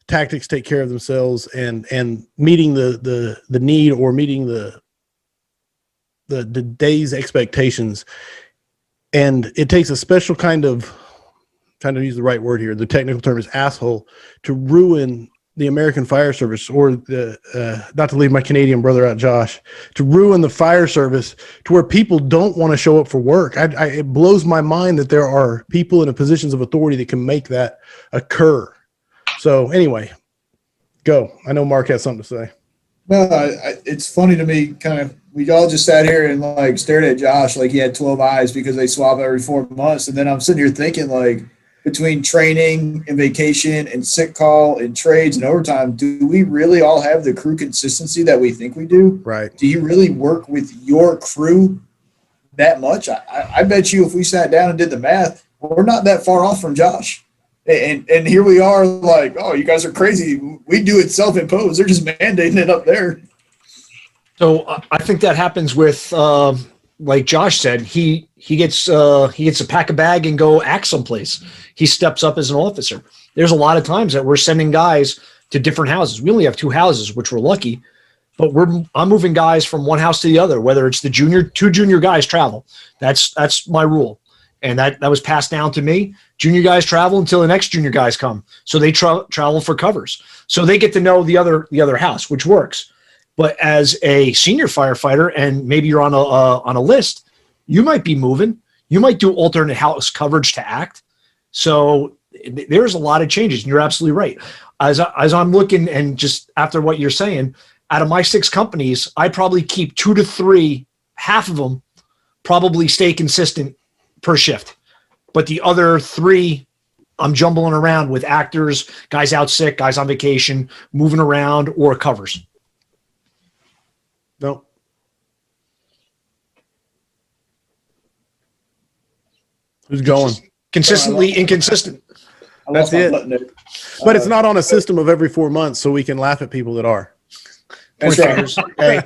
Tactics take care of themselves, and meeting the need or meeting the day's expectations. And it takes a special kind of, trying to use the right word here, the technical term is asshole, to ruin the American Fire Service, or not to leave my Canadian brother out, Josh, to ruin the fire service to where people don't want to show up for work. It blows my mind that there are people in positions of authority that can make that occur. So anyway, go. I know Mark has something to say. No, it's funny to me, kind of, we all just sat here and like stared at Josh like he had 12 eyes because they swap every 4 months. And then I'm sitting here thinking, like, between training and vacation and sick call and trades and overtime, do we really all have the crew consistency that we think we do? Right. Do you really work with your crew that much? I bet you if we sat down and did the math, we're not that far off from Josh. And here we are like, oh, you guys are crazy. We do it self-imposed. They're just mandating it up there. So I think that happens with, like Josh said, he gets to pack a bag and go act someplace. He steps up as an officer. There's a lot of times that we're sending guys to different houses. We only have 2 houses, which we're lucky, but I'm moving guys from one house to the other, whether it's 2 junior guys travel. That's my rule. And that was passed down to me. Junior guys travel until the next junior guys come. So they travel for covers. So they get to know the other house, which works. But as a senior firefighter, and maybe you're on a list, you might be moving. You might do alternate house coverage to act. So there's a lot of changes. And you're absolutely right. As I'm looking, and just after what you're saying, out of my 6 companies, I probably keep 2 to 3, half of them probably stay consistent per shift. But the other 3, I'm jumbling around with actors, guys out sick, guys on vacation, moving around, or covers. No. Who's going? Consistently inconsistent. I That's lost my it. button there. But it's not on a system of every 4 months, so we can laugh at people that are. That's right. Hey,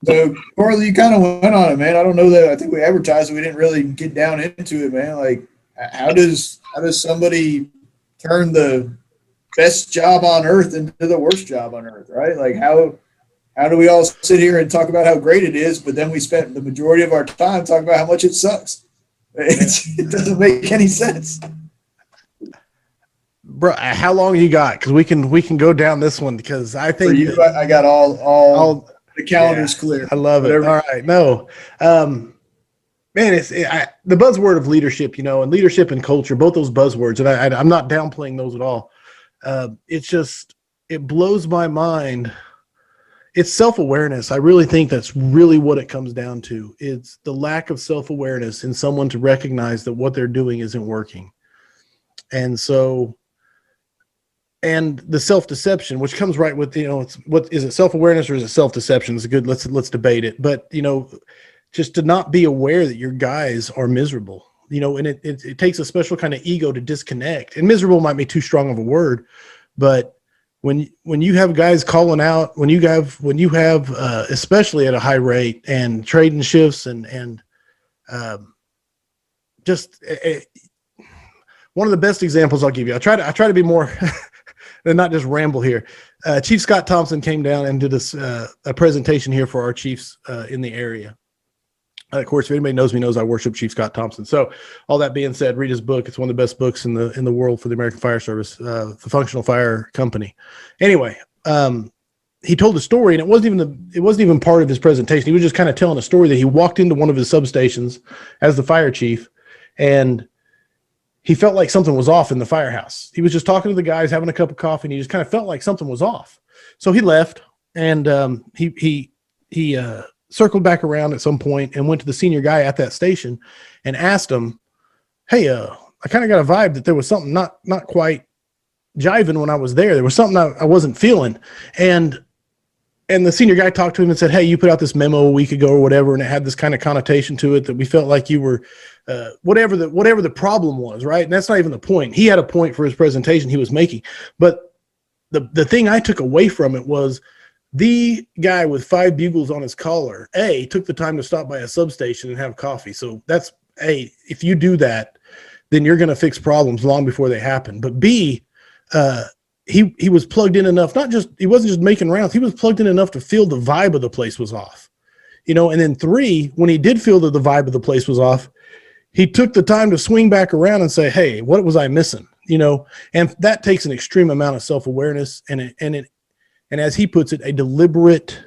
So, Corley, you kind of went on it, man. I don't know that. I think we advertised, we didn't really get down into it, man. Like, how does somebody turn the best job on earth into the worst job on earth, right? Like, how do we all sit here and talk about how great it is, but then we spent the majority of our time talking about how much it sucks? It doesn't make any sense. bro, how long you got? Because we can go down this one because I For think you, I got all the calendars yeah, clear. I love it. Whatever. All right, no, man, the buzzword of leadership, and leadership and culture, both those buzzwords, and I'm not downplaying those at all. It blows my mind. It's self-awareness. I really think that's really what it comes down to. It's the lack of self-awareness in someone to recognize that what they're doing isn't working. And so, and the self-deception, which comes right with, it's what is it, self-awareness or is it self-deception? It's good. Let's debate it. But, just to not be aware that your guys are miserable, and it takes a special kind of ego to disconnect. And miserable might be too strong of a word, but when you have guys calling out, when you have especially at a high rate and trading shifts and just one of the best examples I'll give you. I try to be more and not just ramble here. Chief Scott Thompson came down and did a presentation here for our chiefs in the area. Of course, if anybody knows me, knows I worship Chief Scott Thompson. So all that being said, read his book. It's one of the best books in the world for the American Fire Service, the Functional Fire Company. Anyway, he told a story, and it wasn't even part of his presentation. He was just kind of telling a story that he walked into one of his substations as the fire chief, and he felt like something was off in the firehouse. He was just talking to the guys, having a cup of coffee, and he just kind of felt like something was off. So he left, and he circled back around at some point and went to the senior guy at that station and asked him, "Hey, I kind of got a vibe that there was something not quite jiving when I was there. There was something I wasn't feeling." And the senior guy talked to him and said, "Hey, you put out this memo a week ago or whatever, and it had this kind of connotation to it that we felt like you were whatever the problem was, right?" And that's not even the point. He had a point for his presentation he was making. But the thing I took away from it was the guy with 5 bugles on his collar, took the time to stop by a substation and have coffee. So that's, if you do that, then you're going to fix problems long before they happen. But B, he was plugged in enough, he wasn't just making rounds. He was plugged in enough to feel the vibe of the place was off, and then 3, when he did feel that the vibe of the place was off, he took the time to swing back around and say, "Hey, what was I missing?" And that takes an extreme amount of self-awareness and as he puts it, a deliberate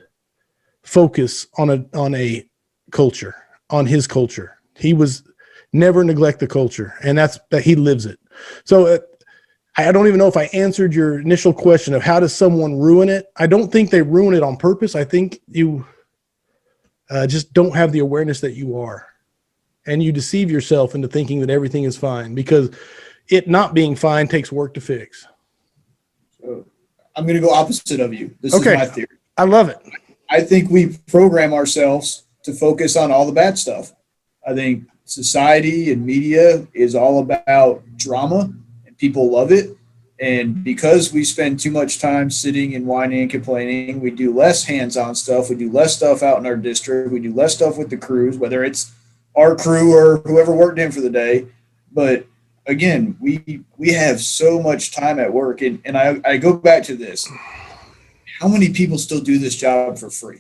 focus on a culture, on his culture. He was never neglect the culture, and that he lives it. So I don't even know if I answered your initial question of how does someone ruin it. I don't think they ruin it on purpose. I think you just don't have the awareness that you are, and you deceive yourself into thinking that everything is fine because it not being fine takes work to fix. So I'm going to go opposite of you. This is my theory. I love it. I think we program ourselves to focus on all the bad stuff. I think society and media is all about drama, and people love it. And because we spend too much time sitting and whining and complaining, we do less hands-on stuff. We do less stuff out in our district. We do less stuff with the crews, whether it's our crew or whoever worked in for the day. But again, we have so much time at work, and I go back to this. How many people still do this job for free,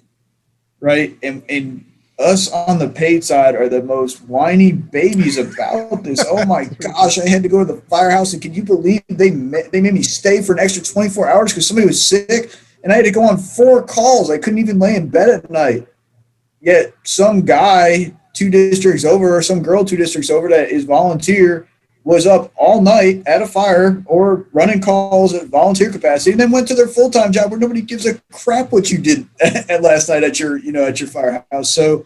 right? And us on the paid side are the most whiny babies about this. Oh my gosh, I had to go to the firehouse, and can you believe they made me stay for an extra 24 hours because somebody was sick, and I had to go on 4 calls. I couldn't even lay in bed at night. Yet some guy 2 districts over, or some girl 2 districts over that is volunteer, was up all night at a fire or running calls at volunteer capacity, and then went to their full-time job where nobody gives a crap what you did at last night at your firehouse. So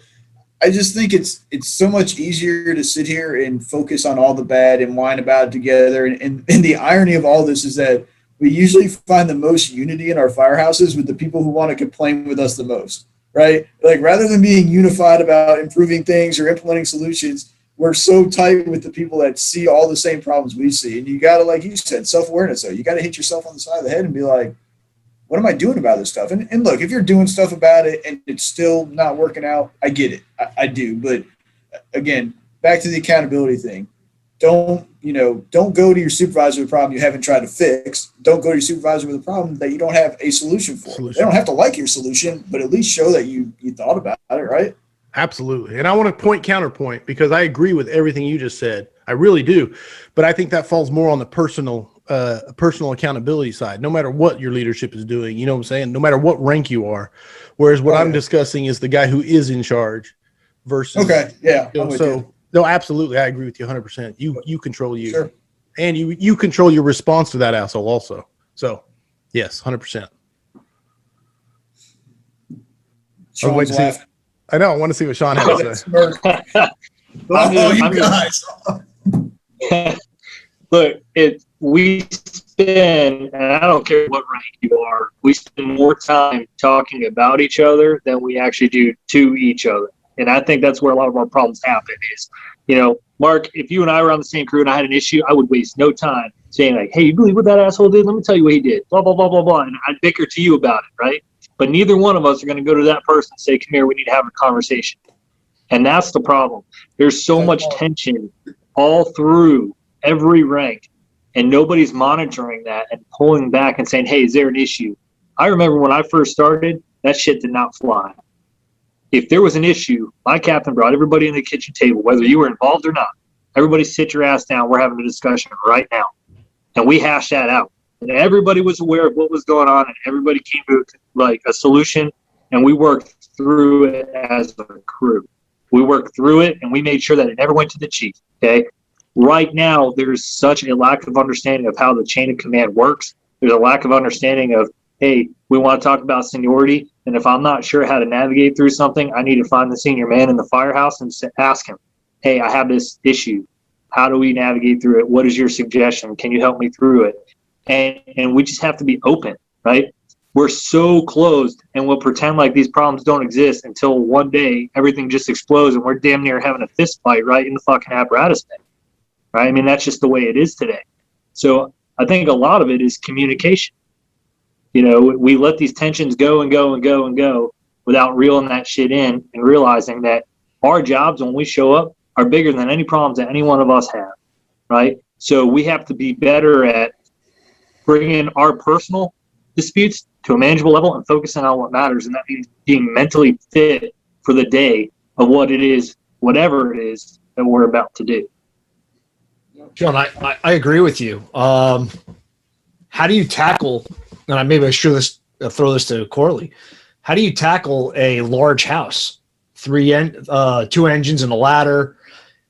I just think it's so much easier to sit here and focus on all the bad and whine about it together. And the irony of all this is that we usually find the most unity in our firehouses with the people who want to complain with us the most, right? Like rather than being unified about improving things or implementing solutions, we're so tight with the people that see all the same problems we see. And you got to, like you said, self-awareness, though. You got to hit yourself on the side of the head and be like, what am I doing about this stuff? And look, if you're doing stuff about it and it's still not working out, I get it. I do. But again, back to the accountability thing. Don't go to your supervisor with a problem you haven't tried to fix. Don't go to your supervisor with a problem that you don't have a solution for. They don't have to like your solution, but at least show that you thought about it, right? Absolutely. And I want to counterpoint, because I agree with everything you just said. I really do. But I think that falls more on the personal accountability side, no matter what your leadership is doing, you know what I'm saying? No matter what rank you are. Whereas what I'm discussing is the guy who is in charge versus. Okay. Yeah. No, absolutely. I agree with you 100%. You control you. Sure. And you control your response to that asshole also. So yes, 100%. Sean's laughing. I know. I want to see what Sean has to say. Look, we spend, and I don't care what rank you are, we spend more time talking about each other than we actually do to each other. And I think that's where a lot of our problems happen is, Mark, if you and I were on the same crew and I had an issue, I would waste no time saying like, hey, you believe what that asshole did? Let me tell you what he did, blah, blah, blah, blah, blah. And I'd bicker to you about it, right? But neither one of us are going to go to that person and say, come here, we need to have a conversation. And that's the problem. There's so much tension all through every rank, and nobody's monitoring that and pulling back and saying, hey, is there an issue? I remember when I first started, that shit did not fly. If there was an issue, my captain brought everybody in the kitchen table, whether you were involved or not. Everybody sit your ass down. We're having a discussion right now. And we hashed that out. And everybody was aware of what was going on, and everybody came to like a solution, and we worked through it as a crew. We worked through it, and we made sure that it never went to the chief, okay? Right now, there's such a lack of understanding of how the chain of command works. There's a lack of understanding of, hey, we want to talk about seniority, and if I'm not sure how to navigate through something, I need to find the senior man in the firehouse and ask him, hey, I have this issue. How do we navigate through it? What is your suggestion? Can you help me through it? And we just have to be open, right? We're so closed, and we'll pretend like these problems don't exist until one day everything just explodes and we're damn near having a fist fight right in the fucking apparatus bay, right? I mean, that's just the way it is today. So I think a lot of it is communication. We let these tensions go and go and go and go without reeling that shit in and realizing that our jobs when we show up are bigger than any problems that any one of us have, right? So we have to be better at bringing our personal disputes to a manageable level and focusing on what matters. And that means being mentally fit for the day of what it is, whatever it is that we're about to do. John, I agree with you. How do you tackle, and maybe I should throw this to Corley, how do you tackle a large house? 2 engines and a ladder.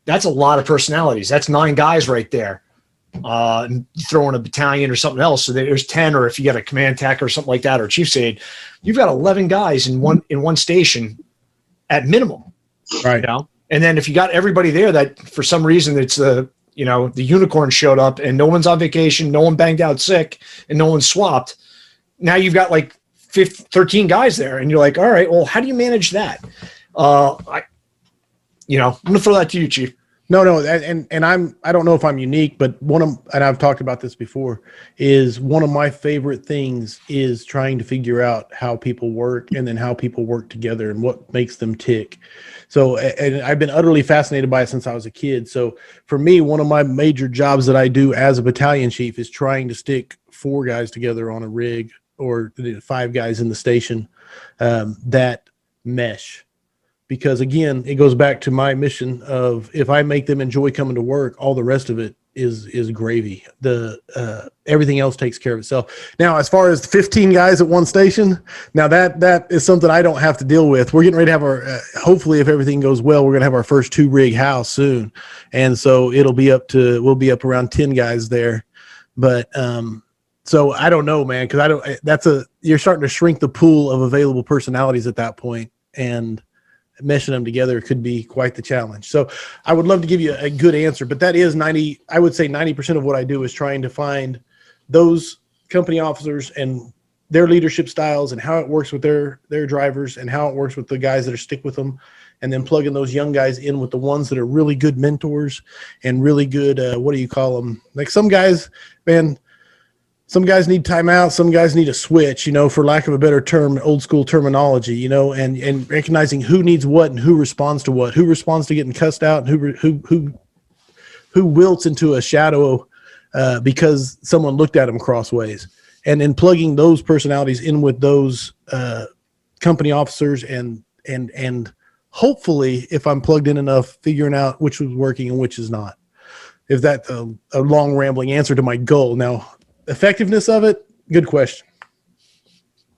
That's a lot of personalities. That's 9 guys right there. And throw in a battalion or something else, so there's 10, or if you got a command tech or something like that, or chief's aide, you've got 11 guys in one station at minimum, right? And then if you got everybody there that for some reason it's the unicorn showed up and no one's on vacation, no one banged out sick, and no one swapped, now you've got like 13 guys there, and you're like, all right, well, how do you manage that? I'm gonna throw that to you, Chief. No, and I don't know if I'm unique, but and I've talked about this before, is one of my favorite things is trying to figure out how people work and then how people work together and what makes them tick. So, and I've been utterly fascinated by it since I was a kid. So for me, one of my major jobs that I do as a battalion chief is trying to stick 4 guys together on a rig, or 5 guys in the station that mesh. Because again, it goes back to my mission of, if I make them enjoy coming to work, all the rest of it is gravy. Everything else takes care of itself. Now, as far as 15 guys at one station, now that is something I don't have to deal with. We're getting ready to have our, hopefully if everything goes well, we're going to have our first 2 rig house soon. And so we'll be up around 10 guys there. But, so I don't know, man, because you're starting to shrink the pool of available personalities at that point, and meshing them together could be quite the challenge. So I would love to give you a good answer, but that is I would say 90% of what I do is trying to find those company officers and their leadership styles and how it works with their drivers and how it works with the guys that are stick with them, and then plugging those young guys in with the ones that are really good mentors and really good, what do you call them? Like some guys, man, some guys need timeout. Some guys need a switch, for lack of a better term, old school terminology, and recognizing who needs what and who responds to what, who responds to getting cussed out, and who wilts into a shadow because someone looked at them crossways, and then plugging those personalities in with those company officers and hopefully, if I'm plugged in enough, figuring out which was working and which is not. If that's a long rambling answer to my goal. Now, effectiveness of it, good question.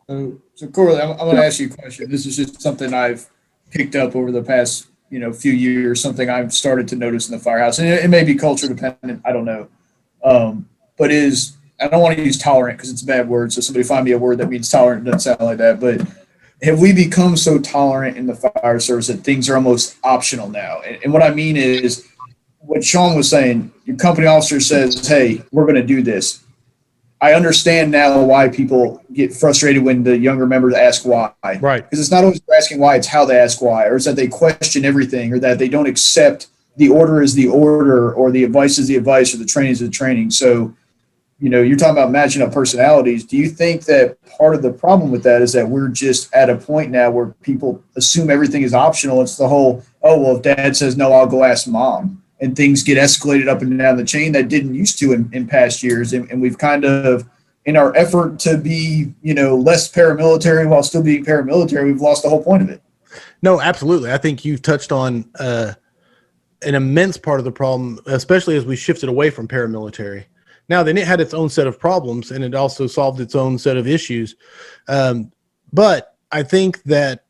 So Corley, I'm going to ask you a question. This is just something I've picked up over the past, few years, something I've started to notice in the firehouse. And it may be culture dependent, I don't know. But I don't want to use tolerant because it's a bad word. So somebody find me a word that means tolerant. It doesn't sound like that. But have we become so tolerant in the fire service that things are almost optional now? And what I mean is what Sean was saying, your company officer says, hey, we're going to do this. I understand now why people get frustrated when the younger members ask why. Right. Because it's not always asking why, it's how they ask why, or it's that they question everything, or that they don't accept the order is the order, or the advice is the advice, or the training is the training. So, you're talking about matching up personalities. Do you think that part of the problem with that is that we're just at a point now where people assume everything is optional? It's the whole, oh, well, if dad says no, I'll go ask mom. And things get escalated up and down the chain that didn't used to in past years. And we've kind of, in our effort to be, less paramilitary while still being paramilitary, we've lost the whole point of it. No, absolutely. I think you've touched on an immense part of the problem, especially as we shifted away from paramilitary. Now, then it had its own set of problems, and it also solved its own set of issues. But I think that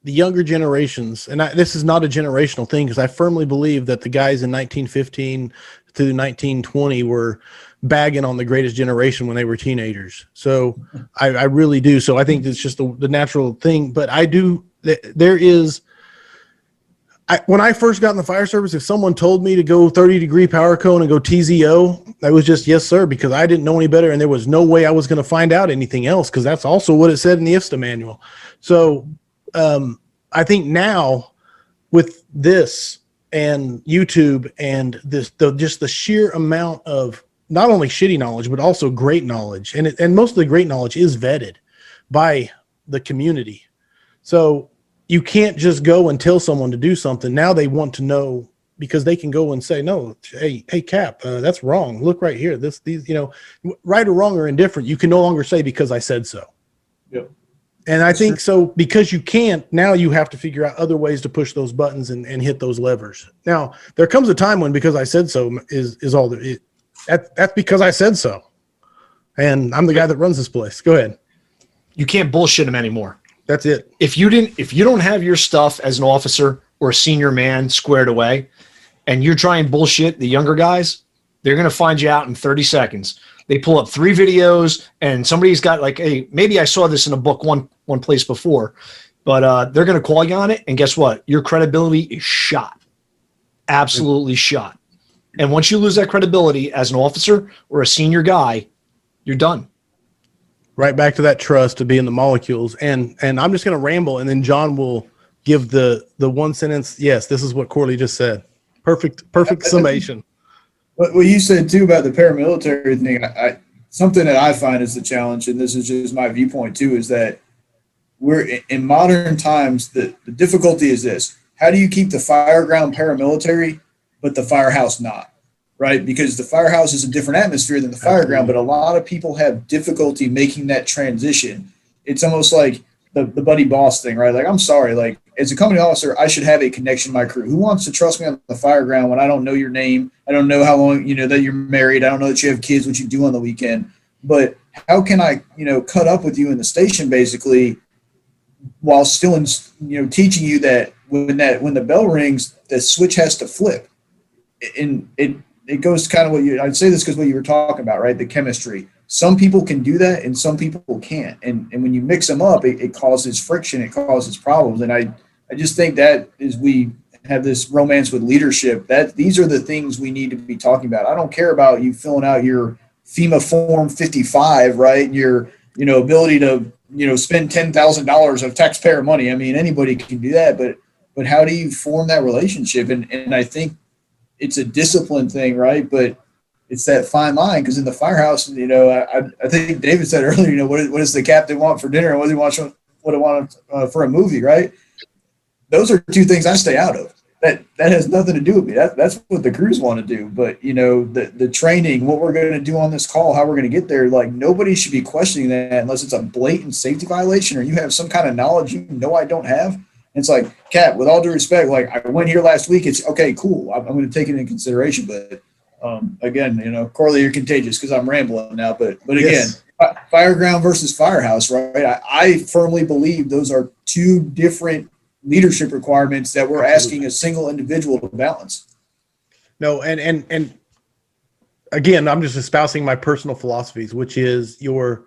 the younger generations, and this is not a generational thing, because I firmly believe that the guys in 1915 to 1920 were bagging on the greatest generation when they were teenagers. So I really do. So I think it's just the natural thing. But when I first got in the fire service, if someone told me to go 30-degree power cone and go TZO, I was just, yes, sir, because I didn't know any better, and there was no way I was going to find out anything else, because that's also what it said in the IFSTA manual. So I think now with this and YouTube and just the sheer amount of not only shitty knowledge, but also great knowledge, and most of the great knowledge is vetted by the community. So you can't just go and tell someone to do something. Now they want to know, because they can go and say, no, hey, Cap, that's wrong. Look right here. These, right or wrong or indifferent. You can no longer say because I said so. Yep. And I think so, because you can't, now you have to figure out other ways to push those buttons and hit those levers. Now, there comes a time when because I said so is all that's because I said so. And I'm the guy that runs this place. Go ahead. You can't bullshit them anymore. That's it. If you don't have your stuff as an officer or a senior man squared away, and you're trying bullshit the younger guys, they're going to find you out in 30 seconds. They pull up 3 videos, and somebody's got like, hey, maybe I saw this in a book one place before, but they're going to call you on it. And guess what? Your credibility is shot. Absolutely shot. And once you lose that credibility as an officer or a senior guy, you're done. Right back to that trust to be in the molecules. And I'm just going to ramble, and then John will give the one sentence. Yes, this is what Corley just said. Perfect summation. What you said too about the paramilitary thing, something that I find is the challenge, and this is just my viewpoint too, is that we're in modern times, the difficulty is this: how do you keep the fireground paramilitary, but the firehouse not? Right? Because the firehouse is a different atmosphere than the fireground, but a lot of people have difficulty making that transition. It's almost like the buddy boss thing, right? Like, I'm sorry, like as a company officer, I should have a connection to my crew. Who wants to trust me on the fireground when I don't know your name? I don't know how long, that you're married. I don't know that you have kids, what you do on the weekend. But how can I, cut up with you in the station basically while still, teaching you that when the bell rings, the switch has to flip. And it goes to kind of I'd say this because what you were talking about, right? The chemistry. Some people can do that and some people can't. And when you mix them up, it causes friction, it causes problems. And I just think that as we have this romance with leadership, that these are the things we need to be talking about. I don't care about you filling out your FEMA Form 55, right? And your, ability to, spend $10,000 of taxpayer money. I mean, anybody can do that, but how do you form that relationship? And I think it's a discipline thing, right? But it's that fine line, because in the firehouse, I think David said earlier, what does the captain want for dinner and what do he want for a movie, right? Those are two things I stay out of. That has nothing to do with me. That's what the crews want to do. But the training, what we're going to do on this call, how we're going to get there, like nobody should be questioning that unless it's a blatant safety violation or you have some kind of knowledge I don't have. And it's like, Cap, with all due respect, like I went here last week. It's okay, cool. I'm going to take it into consideration. But again, Corley, you're contagious because I'm rambling now. But again, fireground versus firehouse, right? I firmly believe those are two different leadership requirements that we're asking a single individual to balance. No, and again, I'm just espousing my personal philosophies, which is your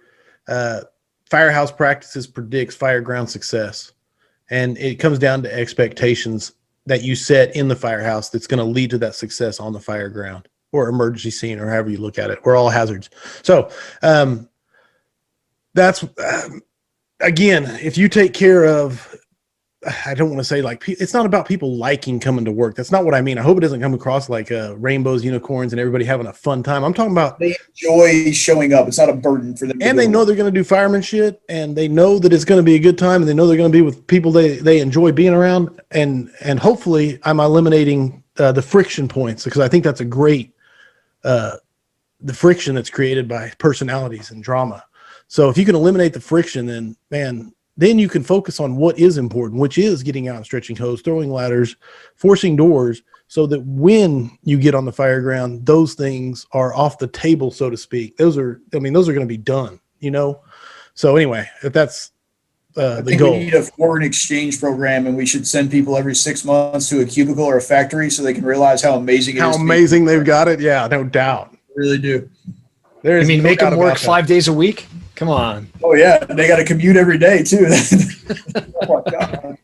firehouse practices predicts fireground success. And it comes down to expectations that you set in the firehouse that's going to lead to that success on the fireground or emergency scene or however you look at it, or all hazards. So that's, again, if you take care of, I don't want to say it's not about people liking coming to work. That's not what I mean. I hope it doesn't come across like rainbows, unicorns, and everybody having a fun time. I'm talking about they enjoy showing up. It's not a burden for them. And they know they're going to do fireman shit, and they know that it's going to be a good time, and they know they're going to be with people they enjoy being around. And hopefully I'm eliminating the friction points, because I think that's a great, the friction that's created by personalities and drama. So if you can eliminate the friction, then man, then you can focus on what is important, which is getting out and stretching hose, throwing ladders, forcing doors, so that when you get on the fireground, those things are off the table, so to speak. Those are going to be done, So anyway, if that's the goal. We need a foreign exchange program, and we should send people every 6 months to a cubicle or a factory so they can realize how amazing it is. How amazing they've got it. Yeah, no doubt. Really do. You mean make them work 5 days a week? Come on. Oh yeah, they got to commute every day too. Oh my God.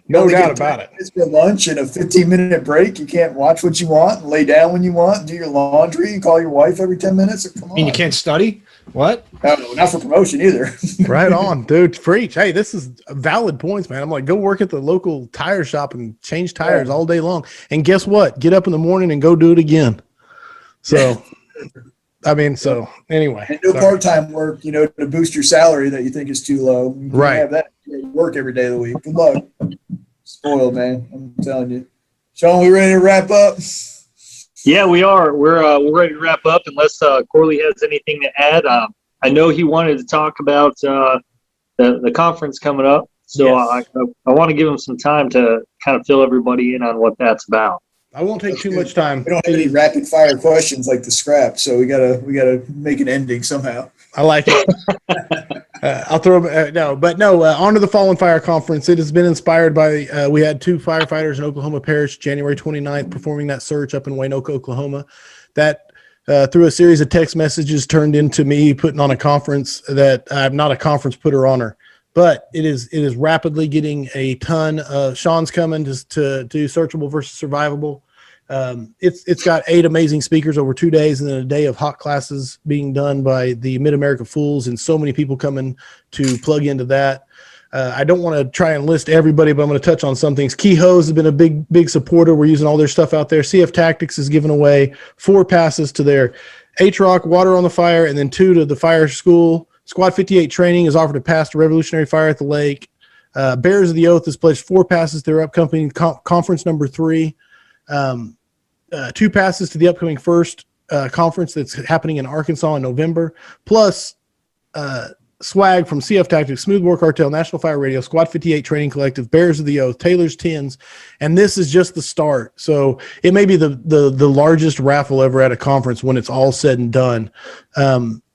No doubt about it. It's for lunch and a 15-minute break. You can't watch what you want, and lay down when you want, do your laundry, and call your wife every 10 minutes. Come on. You can't study? What? No, not for promotion either. Right on, dude. Preach. Hey, this is valid points, man. I'm like, go work at the local tire shop and change tires all day long. And guess what? Get up in the morning and go do it again. So I mean, so anyway. And no part-time work, to boost your salary that you think is too low. You right. Have that work every day of the week. Good luck. Spoiled, man. I'm telling you. Sean, we ready to wrap up? Yeah, we are. We're ready to wrap up unless Corley has anything to add. I know he wanted to talk about the conference coming up. So yes. I want to give him some time to kind of fill everybody in on what that's about. I won't take too much time. We don't have any rapid fire questions like the scrap, so we gotta make an ending somehow. I like it. I'll throw on to the Fallen Fire Conference. It has been inspired by we had 2 firefighters in Oklahoma Parish January 29th performing that search up in Waynoka, Oklahoma. That through a series of text messages turned into me putting on a conference that I'm not a conference putter honor. But it is rapidly getting a ton of Sean's coming to do searchable versus survivable. It's got 8 amazing speakers over 2 days, and then a day of hot classes being done by the Mid-America Fools, and so many people coming to plug into that. I don't want to try and list everybody, but I'm going to touch on some things. Key Hose has been a big supporter. We're using all their stuff out there. CF Tactics is giving away 4 passes to their HROC, Water on the Fire, and then 2 to the fire school. Squad 58 training is offered a pass to Revolutionary Fire at the Lake. Bears of the Oath has pledged 4 passes to their upcoming conference number 3. 2 passes to the upcoming first conference that's happening in Arkansas in November. Plus swag from CF Tactics, Smoothbore Cartel, National Fire Radio, Squad 58 Training Collective, Bears of the Oath, Taylor's Tins. And this is just the start. So it may be the largest raffle ever at a conference when it's all said and done.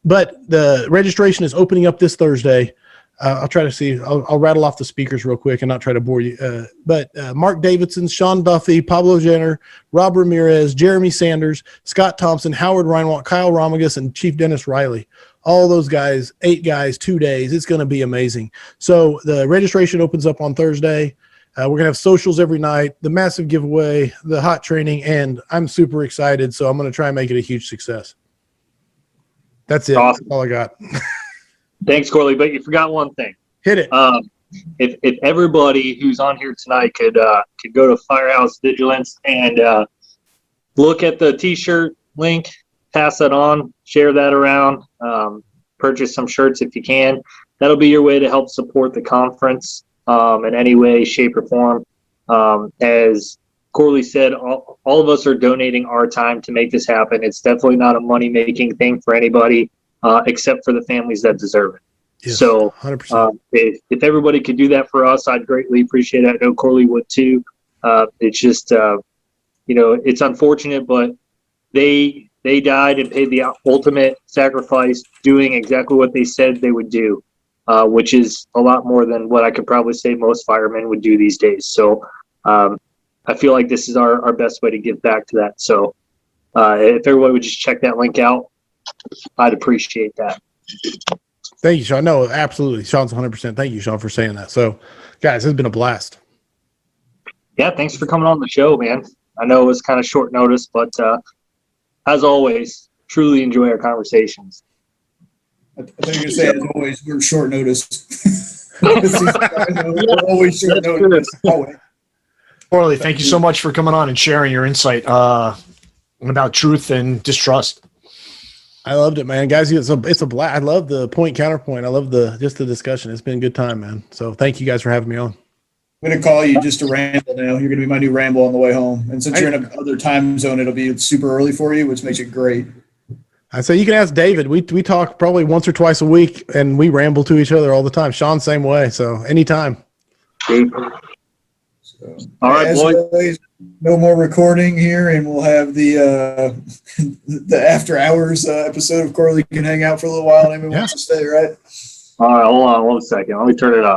But the registration is opening up this Thursday. I'll try to see. I'll rattle off the speakers real quick and not try to bore you. But Mark Davidson, Sean Duffy, Pablo Jenner, Rob Ramirez, Jeremy Sanders, Scott Thompson, Howard Reinwalt, Kyle Romagus, and Chief Dennis Riley. All those guys, 8 guys, 2 days. It's going to be amazing. So the registration opens up on Thursday. We're going to have socials every night, the massive giveaway, the hot training, and I'm super excited. So I'm going to try and make it a huge success. That's it. Awesome. That's all I got. Thanks, Corley. But you forgot one thing. Hit it. If everybody who's on here tonight could go to Firehouse Vigilance and look at the T-shirt link, pass that on, share that around, purchase some shirts if you can. That'll be your way to help support the conference in any way, shape, or form. As Corley said, all of us are donating our time to make this happen. It's definitely not a money-making thing for anybody except for the families that deserve it. Yes, So 100%. if everybody could do that for us, I'd greatly appreciate it. I know Corley would too. It's just, it's unfortunate, but they died and paid the ultimate sacrifice doing exactly what they said they would do, which is a lot more than what I could probably say most firemen would do these days. So I feel like this is our best way to give back to that. So if everybody would just check that link out, I'd appreciate that. Thank you, Sean. No, absolutely. Sean's 100%. Thank you, Sean, for saying that. So, guys, it's been a blast. Yeah, thanks for coming on the show, man. I know it was kind of short notice, but as always, truly enjoy our conversations. I thought you were going to say, as always, we're short notice. We're always short notice. Always. Corley, thank you so much for coming on and sharing your insight about truth and distrust. I loved it, man. Guys, it's a blast. I love the point counterpoint. I love the discussion. It's been a good time, man. So thank you guys for having me on. I'm going to call you just to ramble now. You're going to be my new ramble on the way home. And since you're in another time zone, it'll be super early for you, which makes it great. I say you can ask David. We talk probably once or twice a week, and we ramble to each other all the time. Sean, same way. So anytime. So, All right, as boys. always, no more recording here, and we'll have the after hours episode of Corley can hang out for a little while. And anyone wants to stay, right? All right, hold on one second. Let me turn it off.